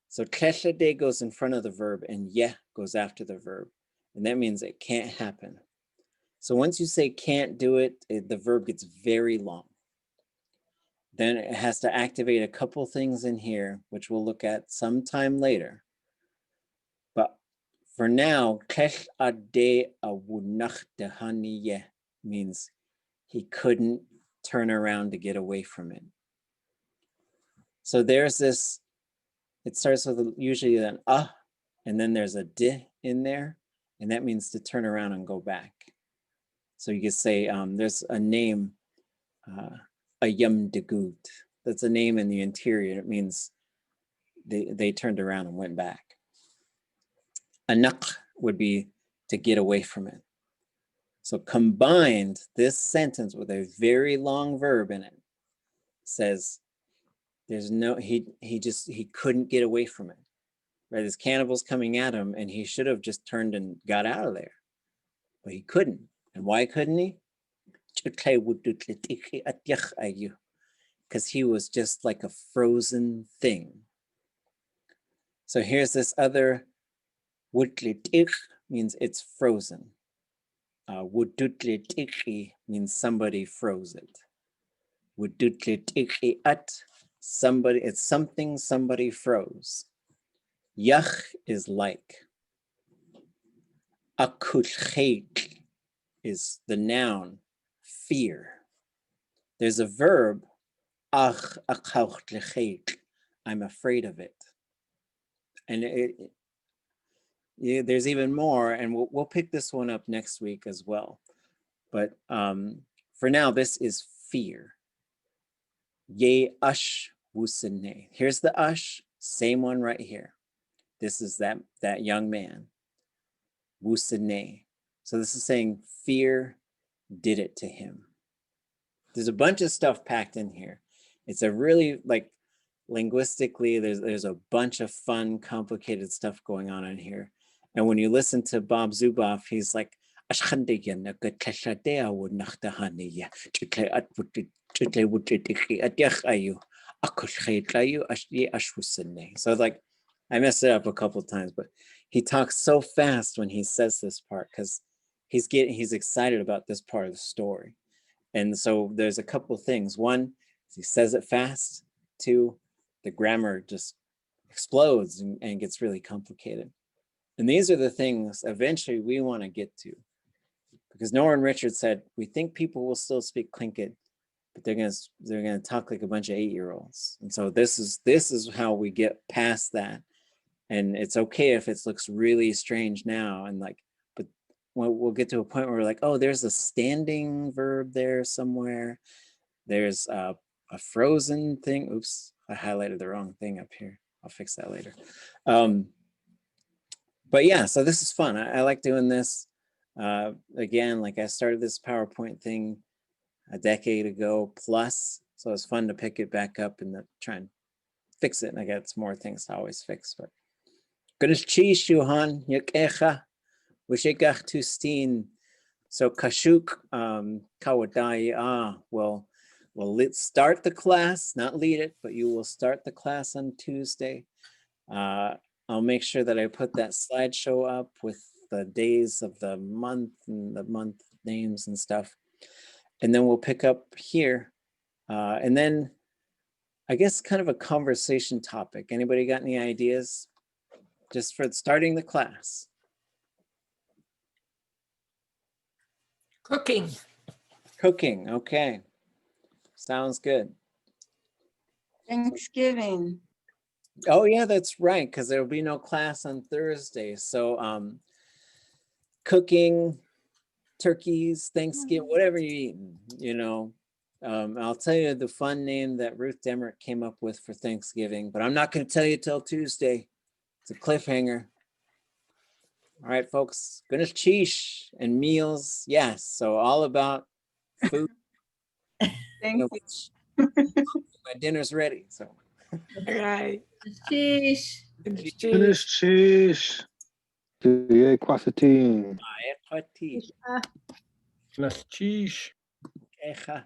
so klesh ade goes in front of the verb and yeah goes after the verb. And that means it can't happen. So once you say can't do it, the verb gets very long. Then it has to activate a couple things in here, which we'll look at sometime later. But for now, klesh ade awunach dehaniye means he couldn't turn around to get away from it. So there's this, it starts with usually an and then there's a di in there, and that means to turn around and go back. So you could say there's a name, Ayam Degut. That's a name in the interior. It means they turned around and went back. Anak would be to get away from it. So combined, this sentence with a very long verb in it says there's no, he couldn't get away from it. Right? This cannibal's coming at him and he should have just turned and got out of there. But he couldn't. And why couldn't he? Because he was just like a frozen thing. So here's this other wudlitik means it's frozen. Wudutlitiki means somebody froze it. Wudutlitiki at somebody, it's something somebody froze. Yach is like. Akulchek is the noun, fear. There's a verb, ach akauchlechek, I'm afraid of it. And there's even more, and we'll pick this one up next week as well. But for now, this is fear. Ye ush wusene. Here's the ush, same one right here. This is that young man. Wusene. So this is saying fear did it to him. There's a bunch of stuff packed in here. It's a really, like, linguistically, there's a bunch of fun, complicated stuff going on in here. And when you listen to Bob Zuboff, he's like, so like, I messed it up a couple of times, but he talks so fast when he says this part because he's excited about this part of the story. And so there's a couple of things. One, he says it fast. Two, the grammar just explodes and gets really complicated. And these are the things eventually we want to get to. Because Norman Richards said, we think people will still speak Tlingit, but they're gonna talk like a bunch of 8-year-olds. And so this is how we get past that. And it's okay if it looks really strange now, and like, but we'll get to a point where we're like, oh, there's a standing verb there somewhere. There's a frozen thing. Oops, I highlighted the wrong thing up here. I'll fix that later. But yeah, so this is fun. I like doing this. Again, like I started this PowerPoint thing a decade ago plus, so it's fun to pick it back up and try and fix it. And I got some more things to always fix, but Gunis chish Johan, yak echa, wishegach tu steen. So kashuk kawadai will start the class, not lead it, but you will start the class on Tuesday. I'll make sure that I put that slideshow up with the days of the month and the month names and stuff. And then we'll pick up here. And then I guess kind of a conversation topic. Anybody got any ideas just for starting the class? Cooking. Cooking, okay. Sounds good. Thanksgiving. Oh yeah, that's right, because there will be no class on Thursday. So cooking, turkeys, Thanksgiving, whatever you eat, you know. I'll tell you the fun name that Ruth Demerick came up with for Thanksgiving, but I'm not going to tell you till Tuesday. It's a cliffhanger. All right, folks, goodness cheesh and meals. Yes, so all about food. Thank you. My dinner's ready, so. Right. Sheesh. Finish cheese. Yeah, quasitin. Kształty. Nas chish. Echa.